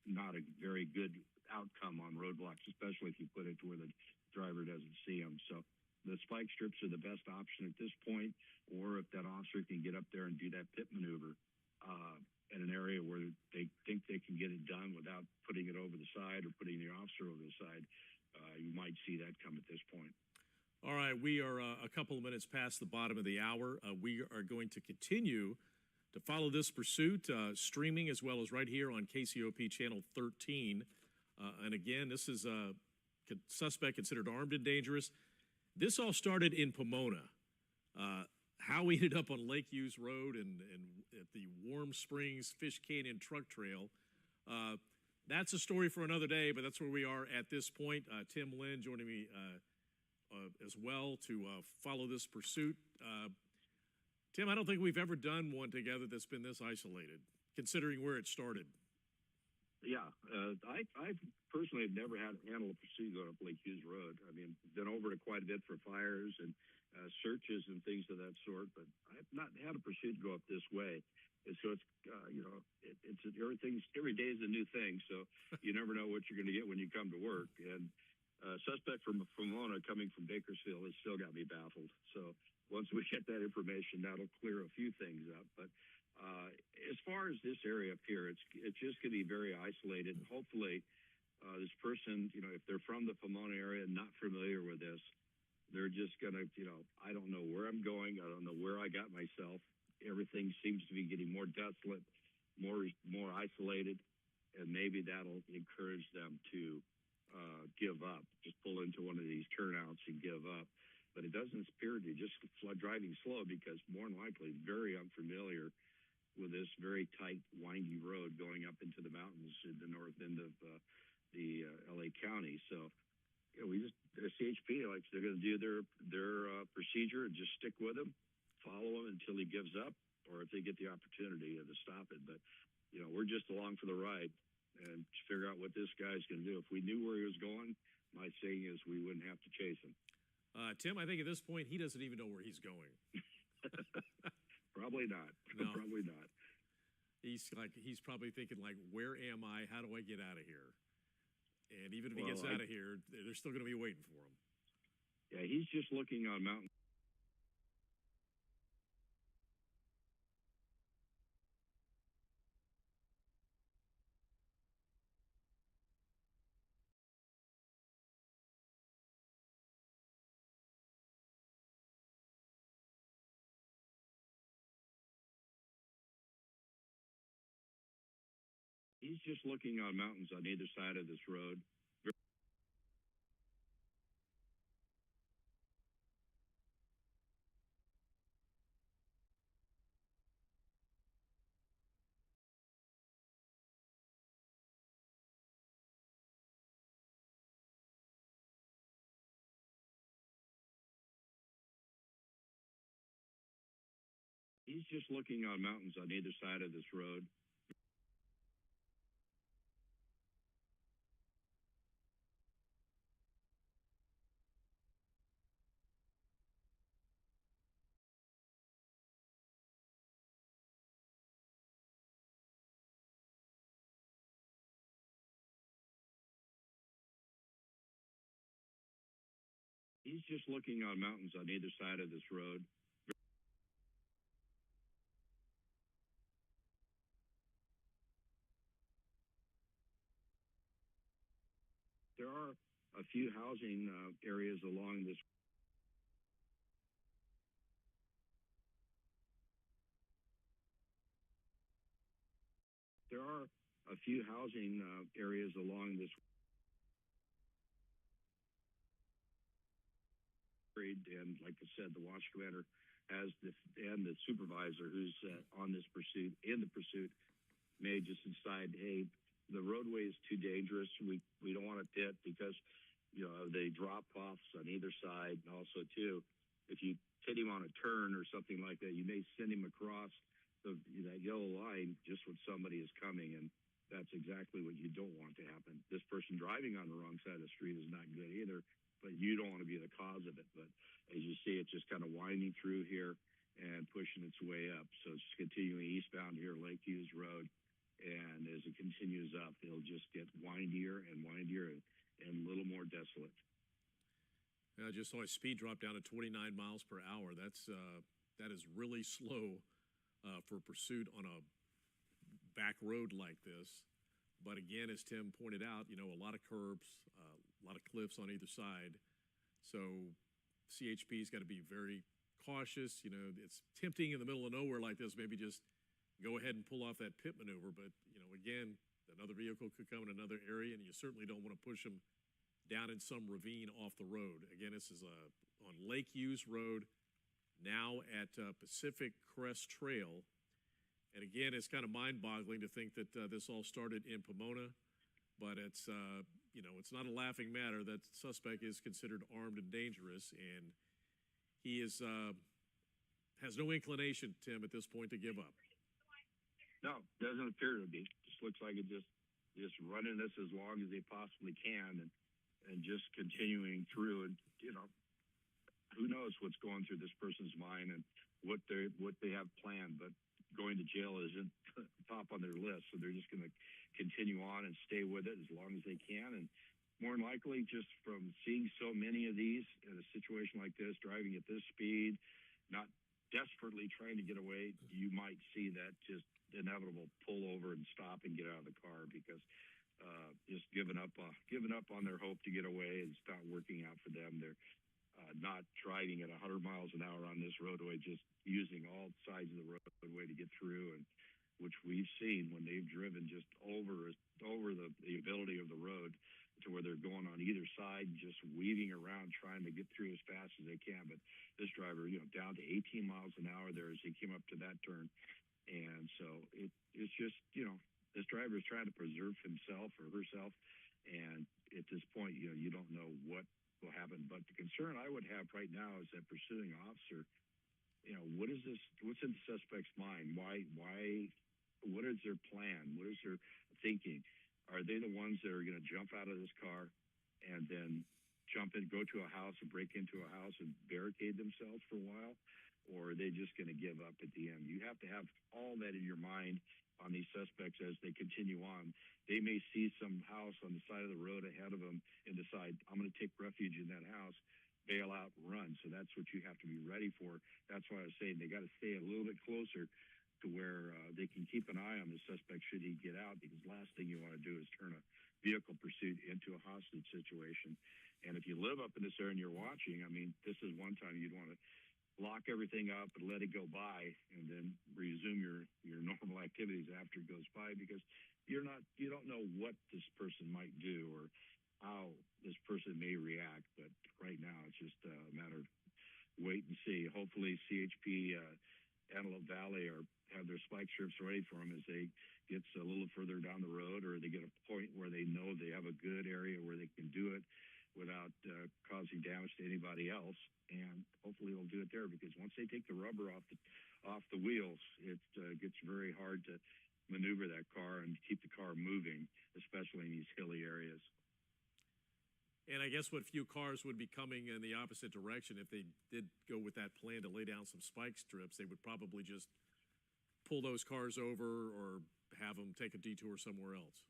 not a very good outcome on roadblocks, especially if you put it to where the driver doesn't see them. So the spike strips are the best option at this point, or if that officer can get up there and do that pit maneuver in an area where they think they can get it done without putting it over the side or putting the officer over the side, you might see that come at this point. All right, we are a couple of minutes past the bottom of the hour. We are going to continue to follow this pursuit, streaming as well as right here on KCOP Channel 13. And again, this is a suspect considered armed and dangerous. This all started in Pomona. How we ended up on Lake Hughes Road and at the Warm Springs Fish Canyon Truck Trail, that's a story for another day, but that's where we are at this point. Tim Lynn joining me as well to follow this pursuit. Tim, I don't think we've ever done one together that's been this isolated, considering where it started. Yeah, I personally have never had to handle a pursuit going up Lake Hughes Road. I mean, been over it quite a bit for fires and searches and things of that sort, but I've not had a pursuit go up this way. And so it's, every day is a new thing. So you never know what you're going to get when you come to work. And suspect from Pomona coming from Bakersfield has still got me baffled. So once we get that information, that'll clear a few things up. But as far as this area up here, it's just going to be very isolated. And hopefully, this person, if they're from the Pomona area and not familiar with this, they're just going to, I don't know where I'm going. I don't know where I got myself. Everything seems to be getting more desolate, more isolated, and maybe that'll encourage them to give up, just pull into one of these turnouts and give up. But it doesn't appear to just driving slow, because more than likely very unfamiliar with this very tight, windy road going up into the mountains in the north end of the LA County. So, the CHP, they're going to do their procedure and just stick with him, follow him until he gives up, or if they get the opportunity to stop it. But, we're just along for the ride and figure out what this guy's going to do. If we knew where he was going, my saying is we wouldn't have to chase him. Tim, I think at this point, he doesn't even know where he's going. Probably not. No. Probably not. He's probably thinking, where am I? How do I get out of here? And even if he gets out of here, they're still going to be waiting for him. Yeah, he's just looking on mountain. He's just looking on mountains on either side of this road. He's just looking on mountains on either side of this road. He's just looking on mountains on either side of this road. There are a few housing areas along this. There are a few housing areas along this worried. And like I said, the watch commander and the supervisor who's on this pursuit, in the pursuit, may just decide, hey, the roadway is too dangerous. We don't want to pit because, you know, they drop offs on either side. And also, too, if you hit him on a turn or something like that, you may send him across that yellow line just when somebody is coming. And that's exactly what you don't want to happen. This person driving on the wrong side of the street is not good either, but you don't want to be the cause of it. But as you see, it's just kind of winding through here and pushing its way up. So it's continuing eastbound here, Lake Hughes Road. And as it continues up, it'll just get windier and windier and a little more desolate. I just saw a speed drop down to 29 miles per hour. That is really slow for pursuit on a back road like this. But again, as Tim pointed out, you know, a lot of curbs, a lot of cliffs on either side. So CHP's got to be very cautious. You know, it's tempting in the middle of nowhere like this, maybe just go ahead and pull off that pit maneuver. But, you know, again, another vehicle could come in another area, and you certainly don't want to push them down in some ravine off the road. Again, this is on Lake Hughes Road, now at Pacific Crest Trail. And again, it's kind of mind-boggling to think that this all started in Pomona, but it's, you know, it's not a laughing matter. That suspect is considered armed and dangerous, and he is has no inclination, Tim, at this point to give up. No, doesn't appear to be. Just looks like it just running this as long as they possibly can and just continuing through. And, you know, who knows what's going through this person's mind and what they have planned. But going to jail isn't top on their list. So they're just going to continue on and stay with it as long as they can. And more than likely, just from seeing so many of these in a situation like this, driving at this speed, not desperately trying to get away, you might see that just inevitable pull over and stop and get out of the car because just giving up on their hope to get away. It's not working out for them. They're not driving at 100 miles an hour on this roadway, just using all sides of the roadway to get through, and which we've seen when they've driven just over the ability of the road to where they're going on either side, just weaving around trying to get through as fast as they can. But this driver, you know, down to 18 miles an hour there as he came up to that turn. And so it's just, you know, this driver is trying to preserve himself or herself. And at this point, you know, you don't know what will happen. But the concern I would have right now is that pursuing officer, you know, what's in the suspect's mind? Why, what is their plan? What is their thinking? Are they the ones that are going to jump out of this car and then jump in, go to a house and break into a house and barricade themselves for a while? Or are they just going to give up at the end? You have to have all that in your mind on these suspects as they continue on. They may see some house on the side of the road ahead of them and decide, I'm going to take refuge in that house, bail out, run. So that's what you have to be ready for. That's why I was saying they got to stay a little bit closer to where they can keep an eye on the suspect should he get out, because the last thing you want to do is turn a vehicle pursuit into a hostage situation. And if you live up in this area and you're watching, I mean, this is one time you'd want to lock everything up and let it go by and then resume your normal activities after it goes by, because you don't know what this person might do or how this person may react. But right now it's just a matter of wait and see. Hopefully CHP Antelope Valley have their spike strips ready for them as they get a little further down the road, or they get a point where they know they have a good area where they can do it without causing damage to anybody else. And hopefully they'll do it there, because once they take the rubber off the wheels, it gets very hard to maneuver that car and keep the car moving, especially in these hilly areas. And I guess what few cars would be coming in the opposite direction, if they did go with that plan to lay down some spike strips, they would probably just pull those cars over or have them take a detour somewhere else.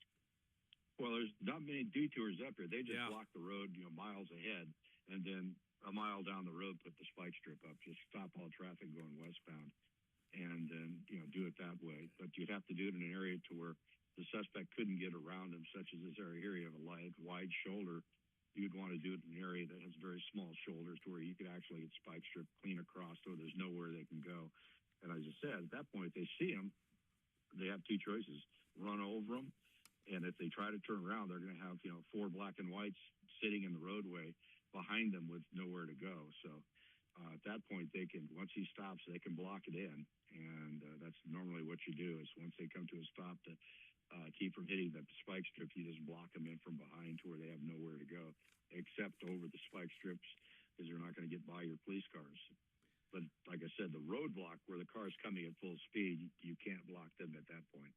Well, there's not many detours up here. They just block the road, you know, miles ahead, and then a mile down the road put the spike strip up, just stop all traffic going westbound, and then, you know, do it that way. But you'd have to do it in an area to where the suspect couldn't get around him, such as this area here. You have a wide shoulder. You'd want to do it in an area that has very small shoulders to where you could actually get spike strip clean across, so there's nowhere they can go. And as I said, at that point, if they see him, they have two choices: run over him, and if they try to turn around, they're going to have, you know, 4 black and whites sitting in the roadway, behind them with nowhere to go. So at that point, they can, once he stops, they can block it in. And that's normally what you do is once they come to a stop to keep from hitting the spike strip, you just block them in from behind to where they have nowhere to go, except over the spike strips, because they're not going to get by your police cars. But like I said, the roadblock where the car is coming at full speed, you can't block them at that point.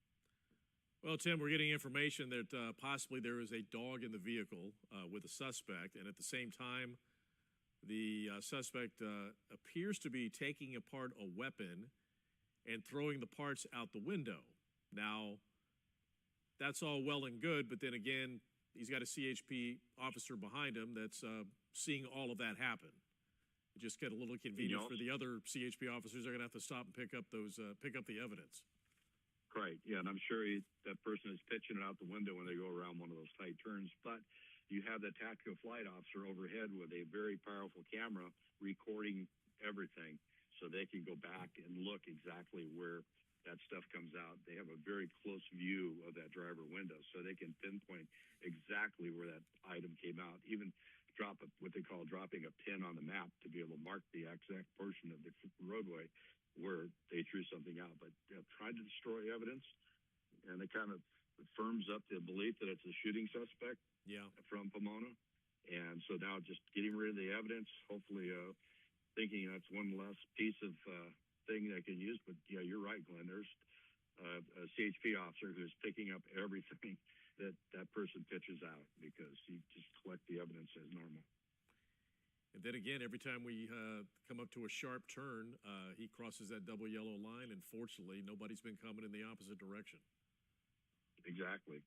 Well, Tim, we're getting information that possibly there is a dog in the vehicle with a suspect, and at the same time, the suspect appears to be taking apart a weapon and throwing the parts out the window. Now, that's all well and good, but then again, he's got a CHP officer behind him that's seeing all of that happen. It just get a little convenient for the other CHP officers. They're going to have to stop and pick up the evidence. Right. Yeah, and I'm sure that person is pitching it out the window when they go around one of those tight turns. But you have the tactical flight officer overhead with a very powerful camera recording everything, so they can go back and look exactly where that stuff comes out. They have a very close view of that driver window, so they can pinpoint exactly where that item came out. Even drop what they call dropping a pin on the map to be able to mark the exact portion of the roadway where they threw something out. But trying to destroy evidence, and it kind of firms up the belief that it's a shooting suspect from Pomona. And so now just getting rid of the evidence, hopefully thinking that's one less piece of thing they can use. But yeah, you're right, Glenn. There's a CHP officer who's picking up everything that person pitches out because you just collect the evidence as normal. And then again, every time we come up to a sharp turn, he crosses that double yellow line, and fortunately, nobody's been coming in the opposite direction. Exactly.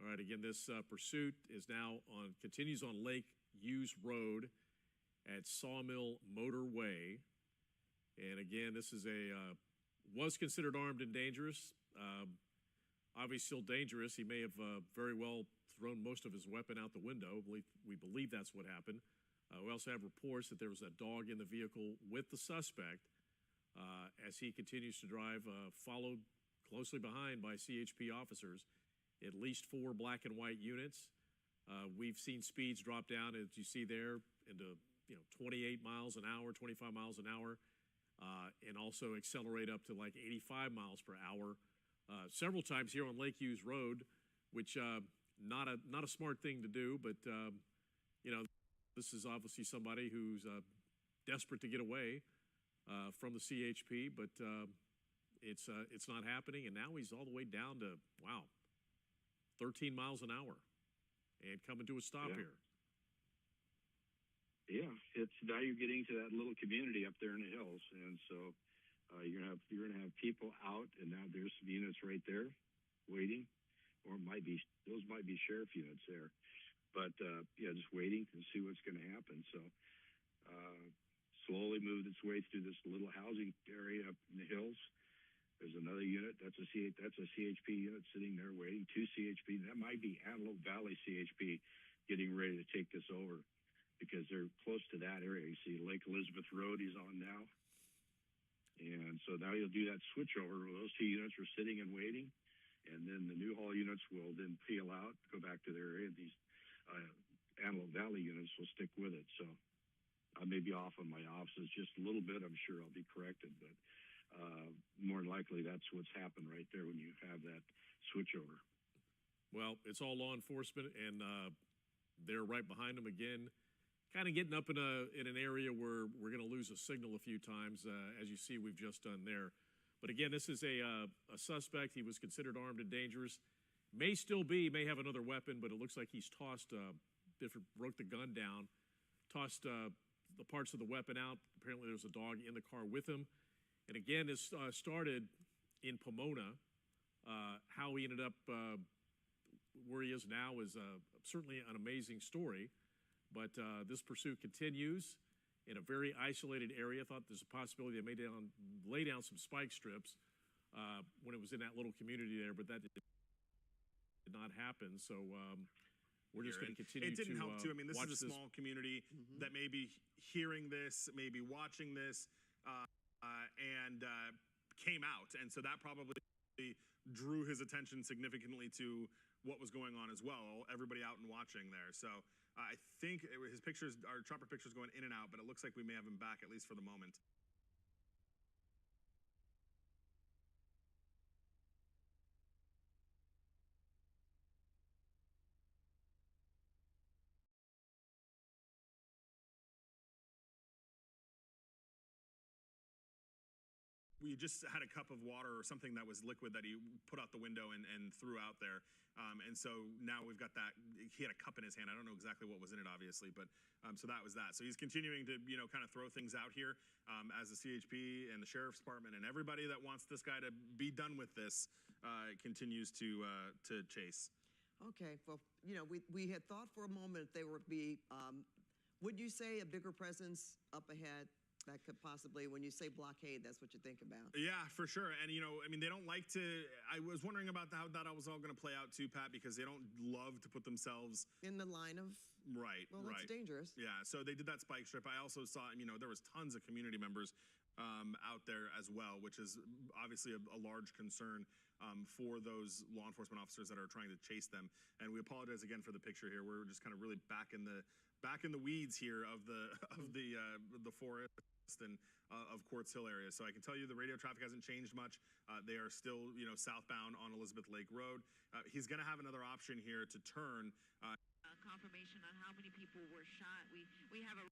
All right, again, this pursuit is now continues on Lake Hughes Road at Sawmill Motorway. And again, this is was considered armed and dangerous. Obviously still dangerous. He may have very well thrown most of his weapon out the window. We believe that's what happened. We also have reports that there was a dog in the vehicle with the suspect as he continues to drive, followed closely behind by CHP officers, at least 4 black and white units. We've seen speeds drop down, as you see there, into 28 miles an hour, 25 miles an hour, and also accelerate up to like 85 miles per hour. Several times here on Lake Hughes Road, which not a smart thing to do, but this is obviously somebody who's desperate to get away from the CHP, but it's not happening, and now he's all the way down to 13 miles an hour, and coming to a stop here. Yeah, it's now you're getting to that little community up there in the hills, and so. You're gonna have people out, and now there's some units right there, waiting, or those might be sheriff units there, but just waiting to see what's going to happen. So slowly moved its way through this little housing area up in the hills. There's another unit that's a CHP unit sitting there waiting. 2 CHP. That might be Antelope Valley CHP getting ready to take this over because they're close to that area. You see Lake Elizabeth Road he's on now. And so now you'll do that switchover where those 2 units are sitting and waiting, and then the Newhall units will then peel out, go back to their area. These Antelope Valley units will stick with it. So I may be off on my offices just a little bit. I'm sure I'll be corrected, but more than likely that's what's happened right there when you have that switchover. Well, it's all law enforcement, and they're right behind them again. Kind of getting up in an area where we're going to lose a signal a few times, as you see we've just done there. But again, this is a suspect. He was considered armed and dangerous. May have another weapon, but it looks like he's tossed, broke the gun down, tossed the parts of the weapon out. Apparently there's a dog in the car with him. And again, this started in Pomona. How he ended up where he is now is certainly an amazing story. But this pursuit continues in a very isolated area. I thought there's a possibility they may lay down some spike strips when it was in that little community there, but that did not happen. So we're just going to continue to It didn't help, too. I mean, this is a this. small community that may be hearing this, may be watching this, and came out. And so that probably drew his attention significantly to what was going on as well. Everybody out and watching there. So I think his pictures, our chopper pictures, going in and out, but it looks like we may have him back at least for the moment. We just had a cup of water or something that was liquid that he put out the window and threw out there. And so now we've got that. He had a cup in his hand. I don't know exactly what was in it, obviously, but so that was that. So he's continuing to, kind of throw things out here as the CHP and the Sheriff's Department and everybody that wants this guy to be done with this continues to chase. Okay, well, we had thought for a moment there would be, would you say a bigger presence up ahead? That could possibly, when you say blockade, that's what you think about. Yeah, for sure. And, they don't like to, I was wondering about how that was all going to play out too, Pat, because they don't love to put themselves in the line of, right, well, right. That's dangerous. Yeah, so they did that spike strip. I also saw, there was tons of community members out there as well, which is obviously a large concern for those law enforcement officers that are trying to chase them. And we apologize again for the picture here. We're just kind of really back in the weeds here of the forest and of Quartz Hill area. So I can tell you the radio traffic hasn't changed much. They are still, southbound on Elizabeth Lake Road. He's going to have another option here to turn. Confirmation on how many people were shot. We have a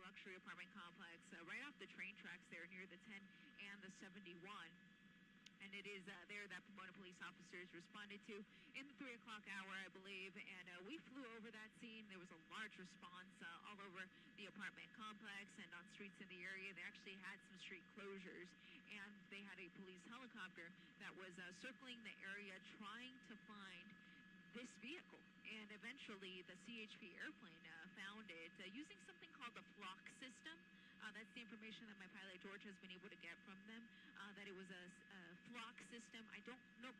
luxury apartment complex right off the train tracks there near the 10 and the 71. And it is there that Pomona police officers responded to in the 3 o'clock hour, I believe. And we flew over that scene. There was a large response all over the apartment complex and on streets in the area. They actually had some street closures, and they had a police helicopter that was circling the area trying to find this vehicle. And eventually the CHP airplane found it using something called the flock system. That's the information that my pilot George has been able to get from them, that it was a flock system. I don't know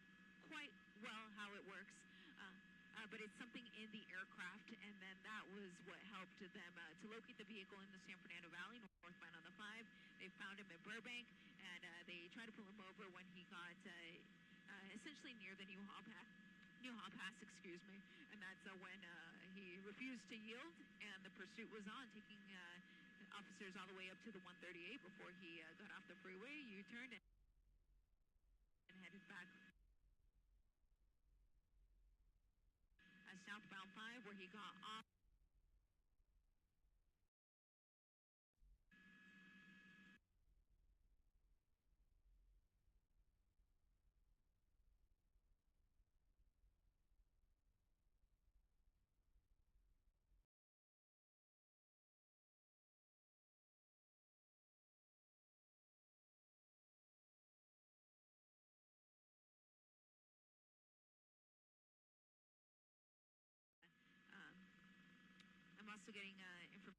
quite well how it works, but it's something in the aircraft, and then that was what helped them to locate the vehicle in the San Fernando Valley, northbound on the 5. They found him in Burbank, and they tried to pull him over when he got essentially near the New Hall Pass, excuse me, and that's when he refused to yield, and the pursuit was on, taking officers all the way up to the 138 before he got off the freeway, U-turned, and headed back southbound 5, where he got off. I'm also getting information.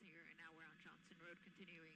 Here, and now we're on Johnson Road, continuing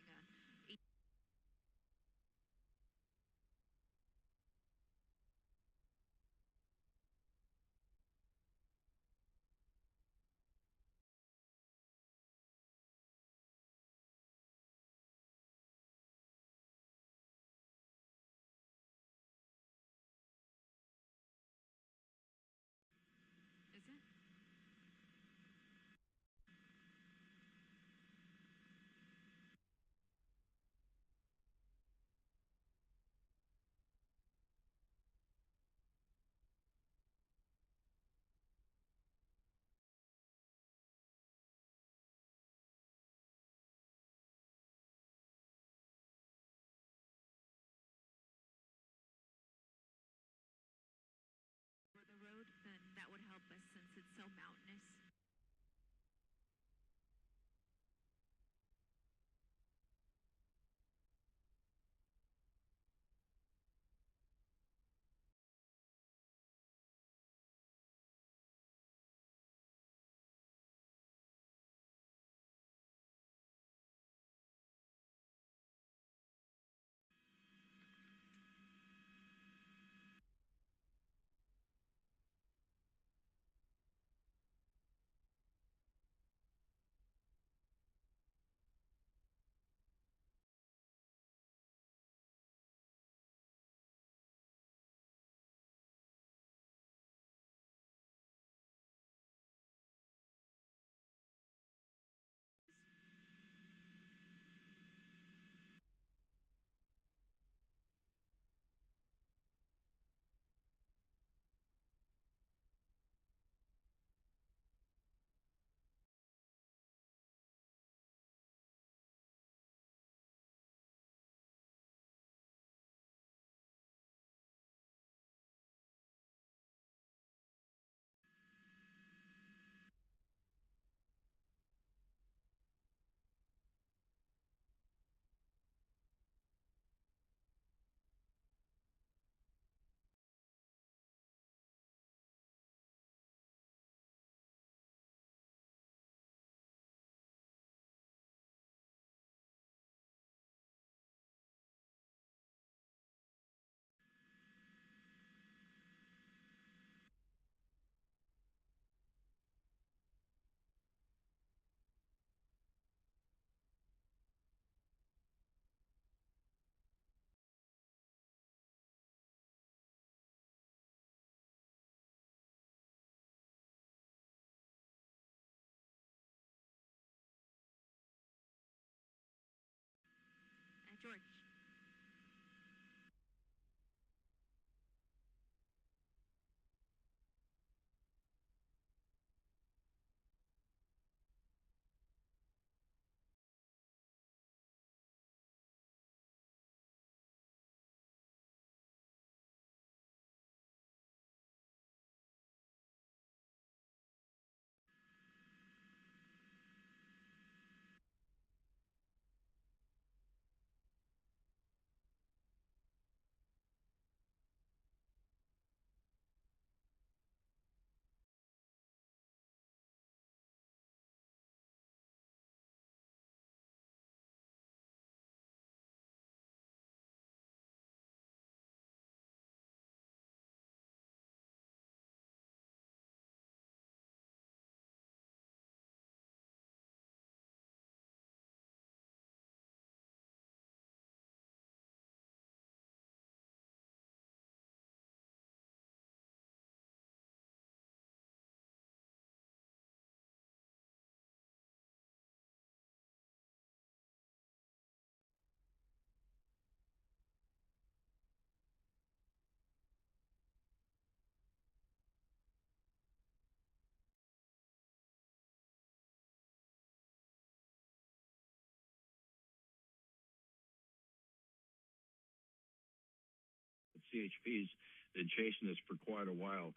CHP's been chasing this for quite a while.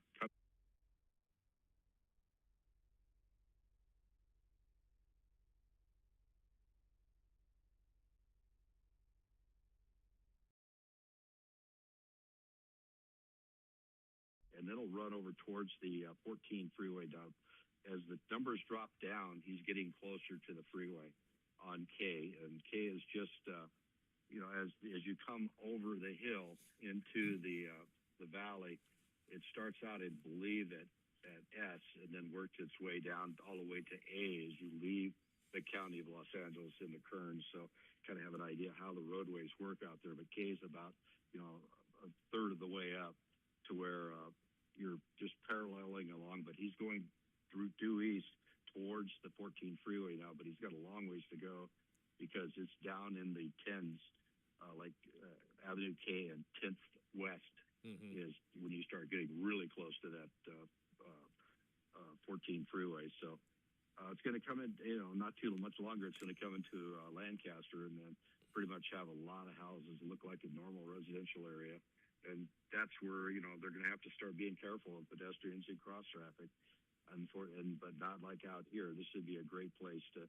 And then he'll run over towards the 14 freeway down. As the numbers drop down, he's getting closer to the freeway on K, and K is just, as you come over the hill into the valley, it starts out, I believe, at S, and then works its way down all the way to A as you leave the county of Los Angeles in the Kearns. So kind of have an idea how the roadways work out there. But K is about, a third of the way up to where you're just paralleling along, but he's going through due east towards the 14 freeway now, but he's got a long ways to go because it's down in the 10s, Avenue K and 10th West is when you start getting really close to that 14 freeway. So it's going to come in, not too much longer. It's going to come into Lancaster and then pretty much have a lot of houses look like a normal residential area. And that's where, they're going to have to start being careful of pedestrians and cross traffic. But not like out here. This would be a great place to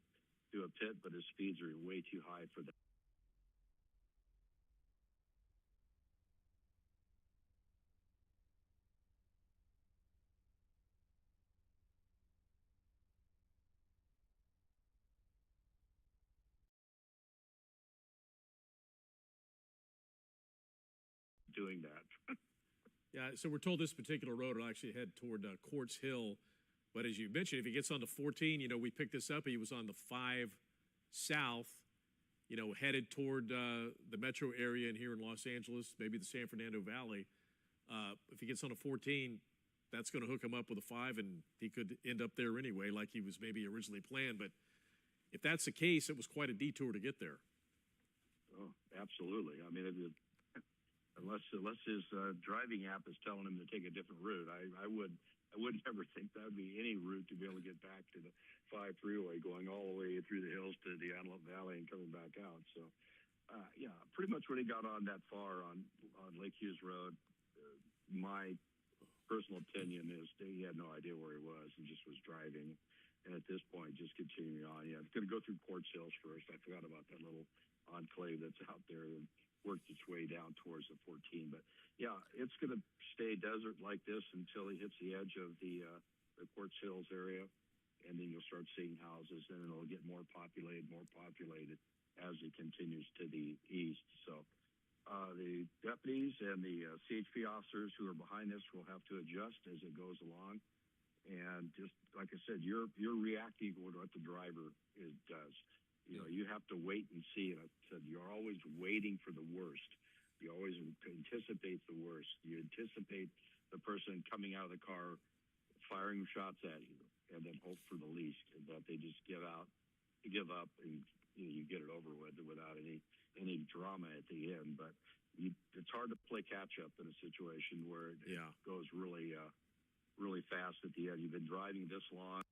do a pit, but his speeds are way too high for that. Doing that. Yeah, so we're told this particular road will actually head toward Quartz Hill. But as you mentioned, if he gets onto 14, we picked this up. He was on the 5 south, headed toward the metro area and here in Los Angeles, maybe the San Fernando Valley. If he gets on a 14, that's going to hook him up with a 5, and he could end up there anyway, like he was maybe originally planned. But if that's the case, it was quite a detour to get there. Oh, absolutely. I mean, unless his driving app is telling him to take a different route, I would never think that would be any route to be able to get back to the 5 freeway, going all the way through the hills to the Antelope Valley and coming back out. So, pretty much when he got on that far on Lake Hughes Road, my personal opinion is that he had no idea where he was and just was driving. And at this point, just continuing on. Yeah, it's going to go through Quartz Hills first. I forgot about that little enclave that's out there and worked its way down towards the 14. But yeah, it's going to stay desert like this until he hits the edge of the Quartz Hills area, and then you'll start seeing houses, and it'll get more populated as it continues to the east. So the deputies and the CHP officers who are behind this will have to adjust as it goes along. And just like I said, you're reacting to what the driver does. You have to wait and see. And I said, you're always waiting for the worst. You always anticipate the worst. You anticipate the person coming out of the car, firing shots at you, and then hope for the least, and that they just give up, and you get it over with without any drama at the end. But it's hard to play catch up in a situation where it goes really fast at the end. You've been driving this long.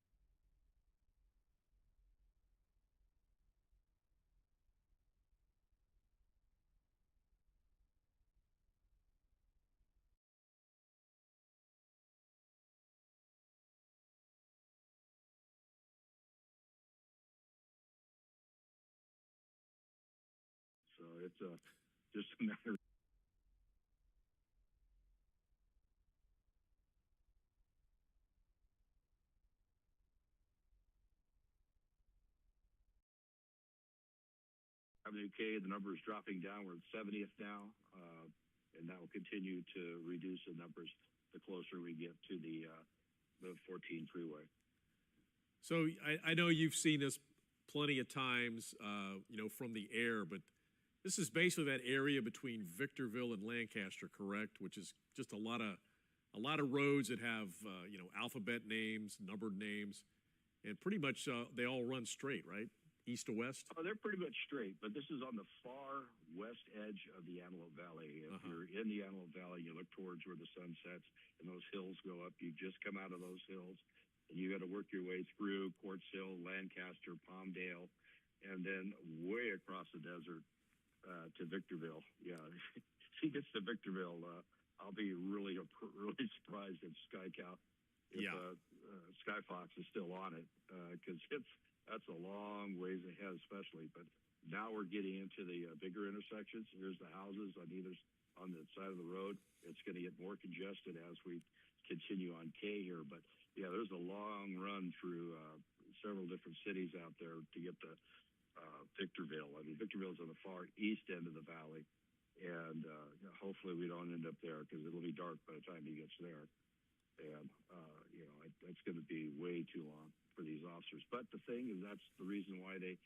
So it's just a matter of Avenue K, the number is dropping down. We're at 70th now, and that will continue to reduce the numbers the closer we get to the 14 freeway. So I know you've seen this plenty of times, from the air, but this is basically that area between Victorville and Lancaster, correct? Which is just a lot of roads that have alphabet names, numbered names, and pretty much they all run straight, right? East to west? Oh, they're pretty much straight, but this is on the far west edge of the Antelope Valley. If you're in the Antelope Valley, you look towards where the sun sets and those hills go up. You just come out of those hills, and you got to work your way through Quartz Hill, Lancaster, Palmdale, and then way across the desert to Victorville. Yeah, he gets to Victorville, I'll be really surprised if Sky Fox is still on it, because that's a long ways ahead, especially. But now we're getting into the bigger intersections. Here's the houses on the side of the road. It's going to get more congested as we continue on K here. But yeah, there's a long run through several different cities out there to get to Victorville. I mean, Victorville's on the far east end of the valley, and hopefully we don't end up there, because it'll be dark by the time he gets there. And that's going to be way too long for these officers. But the thing is, that's the reason why they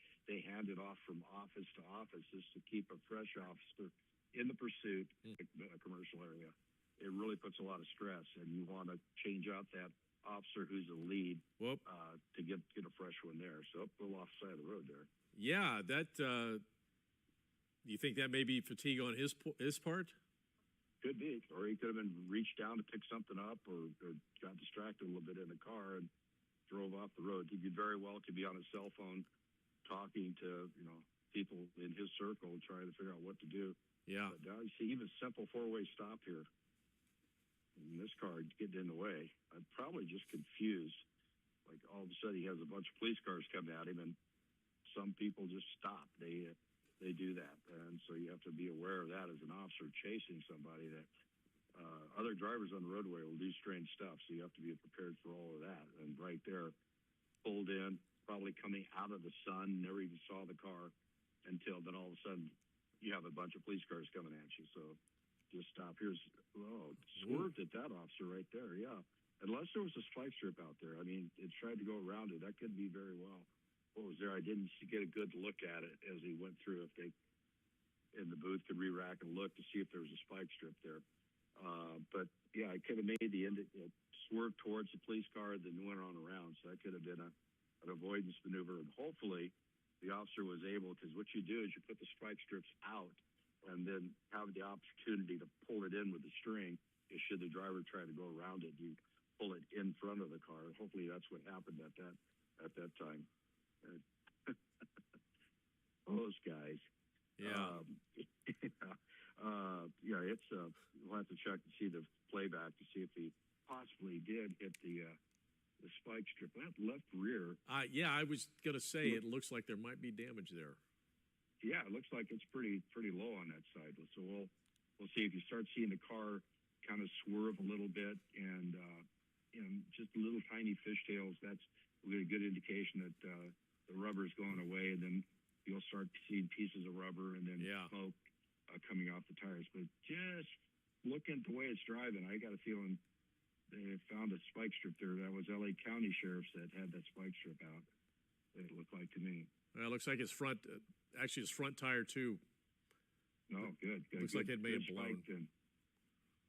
hand it off from office to office, is to keep a fresh officer in the pursuit in a commercial area. It really puts a lot of stress, and you want to change out that officer who's the lead to get a fresh one there. So up the off side of the road there. Yeah, that. You think that may be fatigue on his part? Could be, or he could have been reached down to pick something up, or got distracted a little bit in the car and drove off the road. He very well could be on his cell phone, talking to people in his circle, trying to figure out what to do. Yeah. But now you see, even simple four-way stop here, and this car getting in the way, I'm probably just confused. Like all of a sudden, he has a bunch of police cars coming at him, and some people just stop. They do that, and so you have to be aware of that as an officer chasing somebody. That other drivers on the roadway will do strange stuff, so you have to be prepared for all of that. And right there, pulled in, probably coming out of the sun, never even saw the car until then all of a sudden you have a bunch of police cars coming at you. So just stop. Swerved at that officer right there. Yeah, unless there was a spike strip out there. I mean, it tried to go around it. That could be very well what was there. I didn't get a good look at it as he went through. If they in the booth could re-rack and look to see if there was a spike strip there. But yeah, I could have made the end, swerved towards the police car, then went on around. So that could have been an avoidance maneuver. And hopefully the officer was able, because what you do is you put the spike strips out and then have the opportunity to pull it in with the string. Should the driver try to go around it, you pull it in front of the car. Hopefully that's what happened at that time. Those guys. Yeah. It's we'll have to check to see the playback to see if he possibly did hit the spike strip. That left rear. Yeah, I was gonna say it looks like there might be damage there. Yeah, it looks like it's pretty low on that side. So we'll see if you start seeing the car kind of swerve a little bit and just little tiny fishtails. That's a good indication that the rubber is going away, and then you'll start seeing pieces of rubber and then smoke coming off the tires. But just looking at the way it's driving, I got a feeling they found a spike strip there. That was L.A. County sheriffs that had that spike strip out. It looked like to me. Well, it looks like his front tire too. No, good. Looks like it may have blown.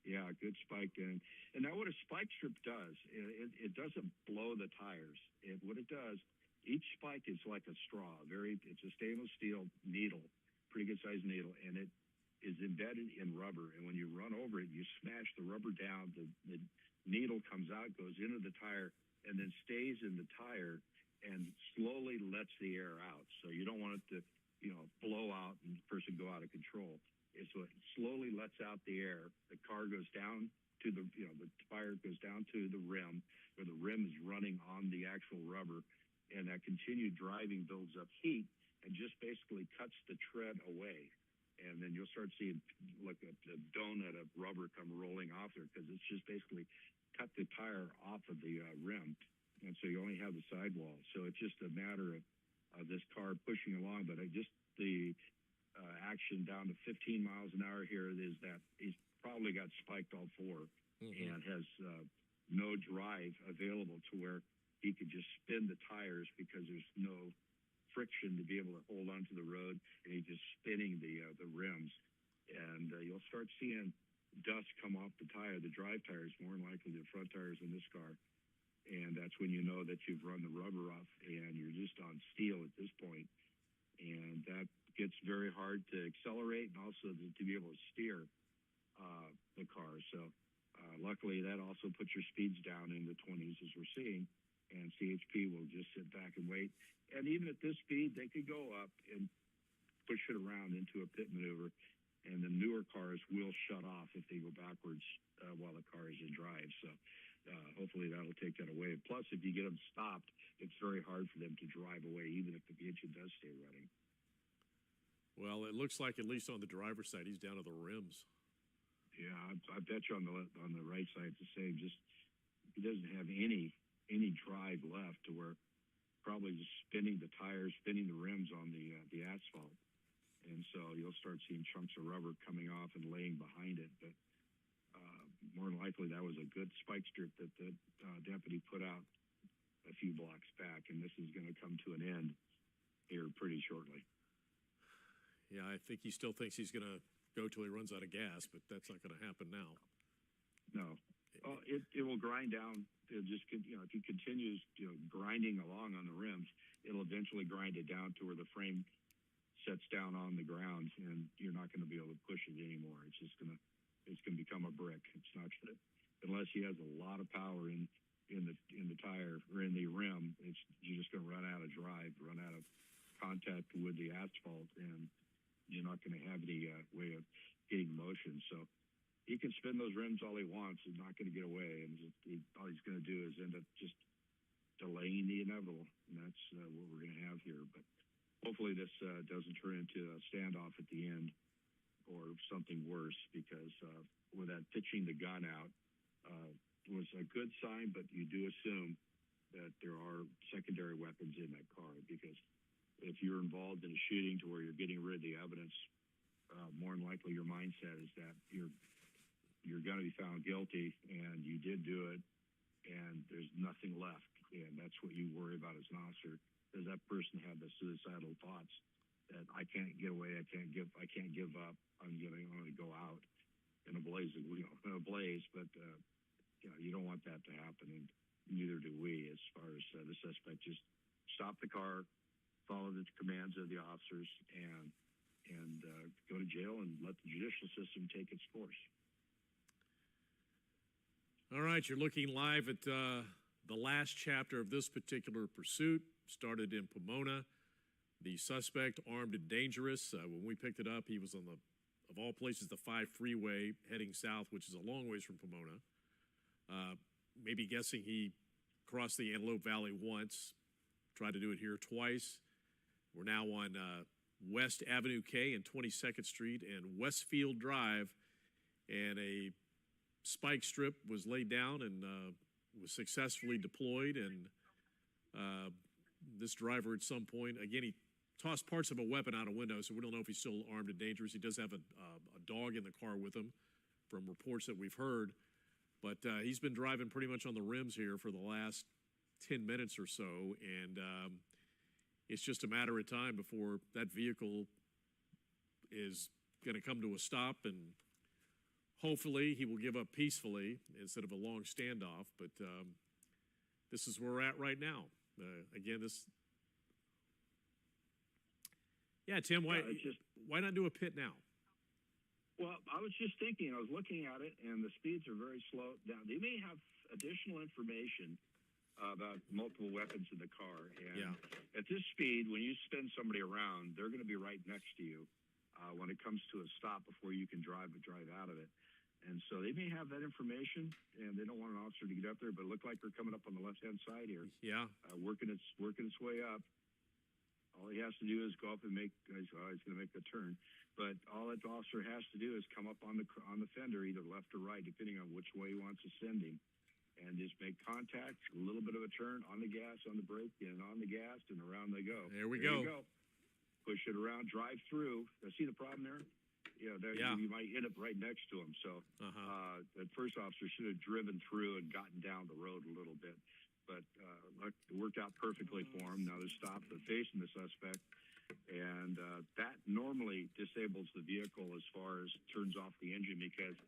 Yeah, good spike in. And now what a spike strip does, it doesn't blow the tires. What it does, each spike is like a straw. It's a stainless steel needle, pretty good sized needle, and it is embedded in rubber. And when you run over it, you smash the rubber down. The needle comes out, goes into the tire, and then stays in the tire and slowly lets the air out. So you don't want it to, blow out and the person go out of control. So it slowly lets out the air. The car goes down to the tire goes down to the rim, where the rim is running on the actual rubber, and that continued driving builds up heat and just basically cuts the tread away. And then you'll start seeing like a donut of rubber come rolling off there, because it's just basically cut the tire off of the rim. And so you only have the sidewall. So it's just a matter of this car pushing along. But the action down to 15 miles an hour here is that he's probably got spiked all four and has no drive available to where he could just spin the tires, because there's no friction to be able to hold onto the road, and he's just spinning the rims. And you'll start seeing dust come off the tire, the drive tires, more than likely the front tires in this car. And that's when you know that you've run the rubber off and you're just on steel at this point. And that gets very hard to accelerate and also to be able to steer the car. So luckily that also puts your speeds down in the 20s, as we're seeing, and CHP will just sit back and wait. And even at this speed, they could go up and push it around into a pit maneuver and the newer cars will shut off if they go backwards while the car is in drive. So hopefully that'll take that away. Plus, if you get them stopped, it's very hard for them to drive away, even if the engine does stay running. Well, it looks like, at least on the driver's side, he's down to the rims. Yeah, I bet you on the right side it's the same. Just he doesn't have any drive left to where probably just spinning the tires, spinning the rims on the asphalt. And so you'll start seeing chunks of rubber coming off and laying behind it. But more than likely, that was a good spike strip that the deputy put out a few blocks back, and this is going to come to an end here pretty shortly. Yeah, I think he still thinks he's going to go till he runs out of gas, but that's not going to happen now. No. Well, it will grind down. It'll just, if he continues, grinding along on the rims, it'll eventually grind it down to where the frame sets down on the ground, and you're not going to be able to push it anymore. It's just going to become a brick. It's not going to, unless he has a lot of power in the tire or in the rim, you're just going to run out of drive, run out of contact with the asphalt, and you're not going to have any way of getting motion. So he can spin those rims all he wants. He's not going to get away, and all he's going to do is end up just delaying the inevitable, and that's what we're going to have here. But hopefully this doesn't turn into a standoff at the end or something worse, because with that pitching the gun out was a good sign, but you do assume that there are secondary weapons in that car, because if you're involved in a shooting to where you're getting rid of the evidence, more than likely your mindset is that you're going to be found guilty, and you did do it, and there's nothing left. And that's what you worry about as an officer. Does that person have the suicidal thoughts that I can't get away, I can't give up, I'm going to go out in a blaze, but you don't want that to happen, and neither do we. As far as the suspect, just stop the car, follow the commands of the officers, and go to jail and let the judicial system take its course. All right, you're looking live at the last chapter of this particular pursuit. Started in Pomona. The suspect, armed and dangerous. When we picked it up, he was on of all places, the 5 freeway heading south, which is a long ways from Pomona. Maybe guessing he crossed the Antelope Valley once, tried to do it here twice. We're now on West Avenue K and 22nd Street and Westfield Drive, and a spike strip was laid down and was successfully deployed, and this driver at some point, again, he tossed parts of a weapon out a window, so we don't know if he's still armed and dangerous. He does have a dog in the car with him from reports that we've heard, but he's been driving pretty much on the rims here for the last 10 minutes or so, and it's just a matter of time before that vehicle is going to come to a stop, and hopefully he will give up peacefully instead of a long standoff, but this is where we're at right now. Again, Tim, why not do a pit now? Well, I was just thinking, I was looking at it, and the speeds are very slow. Now, they may have additional information about multiple weapons in the car. And at this speed, when you spin somebody around, they're going to be right next to you when it comes to a stop before you can drive out of it. And so they may have that information, and they don't want an officer to get up there, but it looked like they're coming up on the left-hand side here. Yeah. Working its way up. All he has to do is go up and he's going to make the turn. But all that officer has to do is come up on the fender, either left or right, depending on which way he wants to send him, and just make contact, a little bit of a turn, on the gas, on the brake, and on the gas, and around they go. There we go. You go. Push it around, drive through. See the problem there? You might end up right next to him. So the first officer should have driven through and gotten down the road a little bit. But it worked out perfectly for him. Now they're stopped, they're facing the suspect. And that normally disables the vehicle as far as turns off the engine, because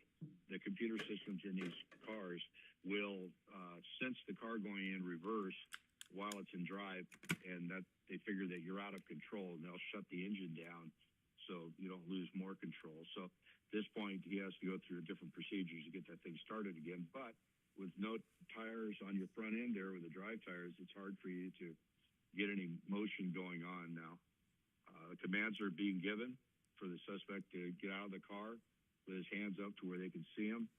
the computer systems in these cars will sense the car going in reverse while it's in drive, and that they figure that you're out of control, and they'll shut the engine down so you don't lose more control. So at this point, he has to go through different procedures to get that thing started again. But with no tires on your front end there, with the drive tires, it's hard for you to get any motion going on now. Commands are being given for the suspect to get out of the car with his hands up to where they can see him.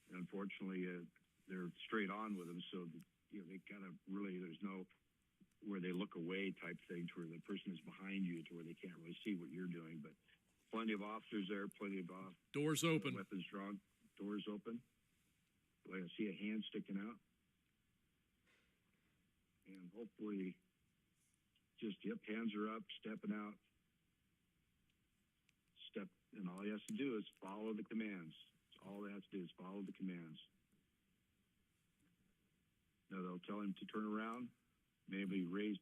And unfortunately, they're straight on with him, so they kind of really, there's no where they look away type thing to where the person is behind you to where they can't really see what you're doing. But plenty of officers there, plenty of Doors open. weapons drawn, doors open. I see a hand sticking out. And hopefully, just, yep, hands are up, stepping out. And all he has to do is follow the commands. That's all he has to do is follow the commands. Now they'll tell him to turn around, maybe raise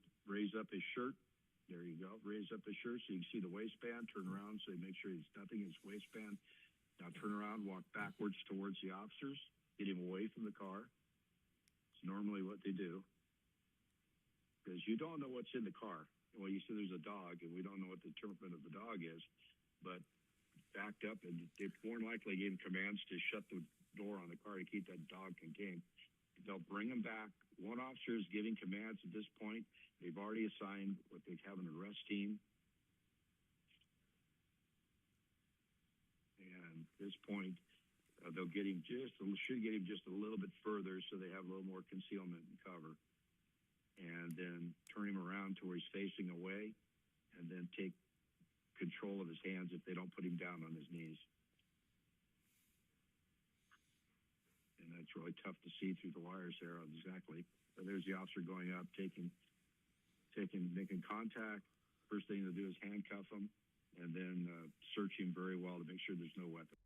up his shirt. There you go, raise up his shirt so you can see the waistband. Turn around so you make sure he's nothing in his waistband. Now turn around, walk backwards towards the officers, get him away from the car. It's normally what they do. Because you don't know what's in the car. Well, you said there's a dog, and we don't know what the temperament of the dog is, but backed up, and they more than likely gave him commands to shut the door on the car to keep that dog contained. They'll bring him back. One officer is giving commands at this point. They've already assigned what they have an arrest team. And at this point, they'll get him should get him just a little bit further so they have a little more concealment and cover. And then turn him around to where he's facing away, and then take control of his hands if they don't put him down on his knees. And that's really tough to see through the wires there exactly. But there's the officer going up, making contact. First thing to do is handcuff him, and then search him very well to make sure there's no weapon.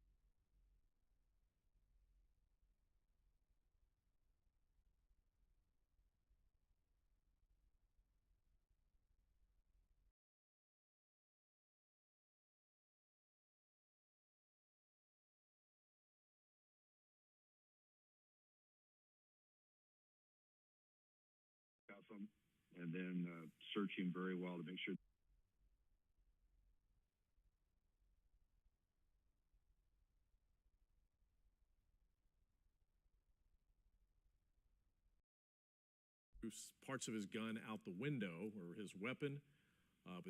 Him, and then search him very well to make sure. Parts of his gun out the window or his weapon, but this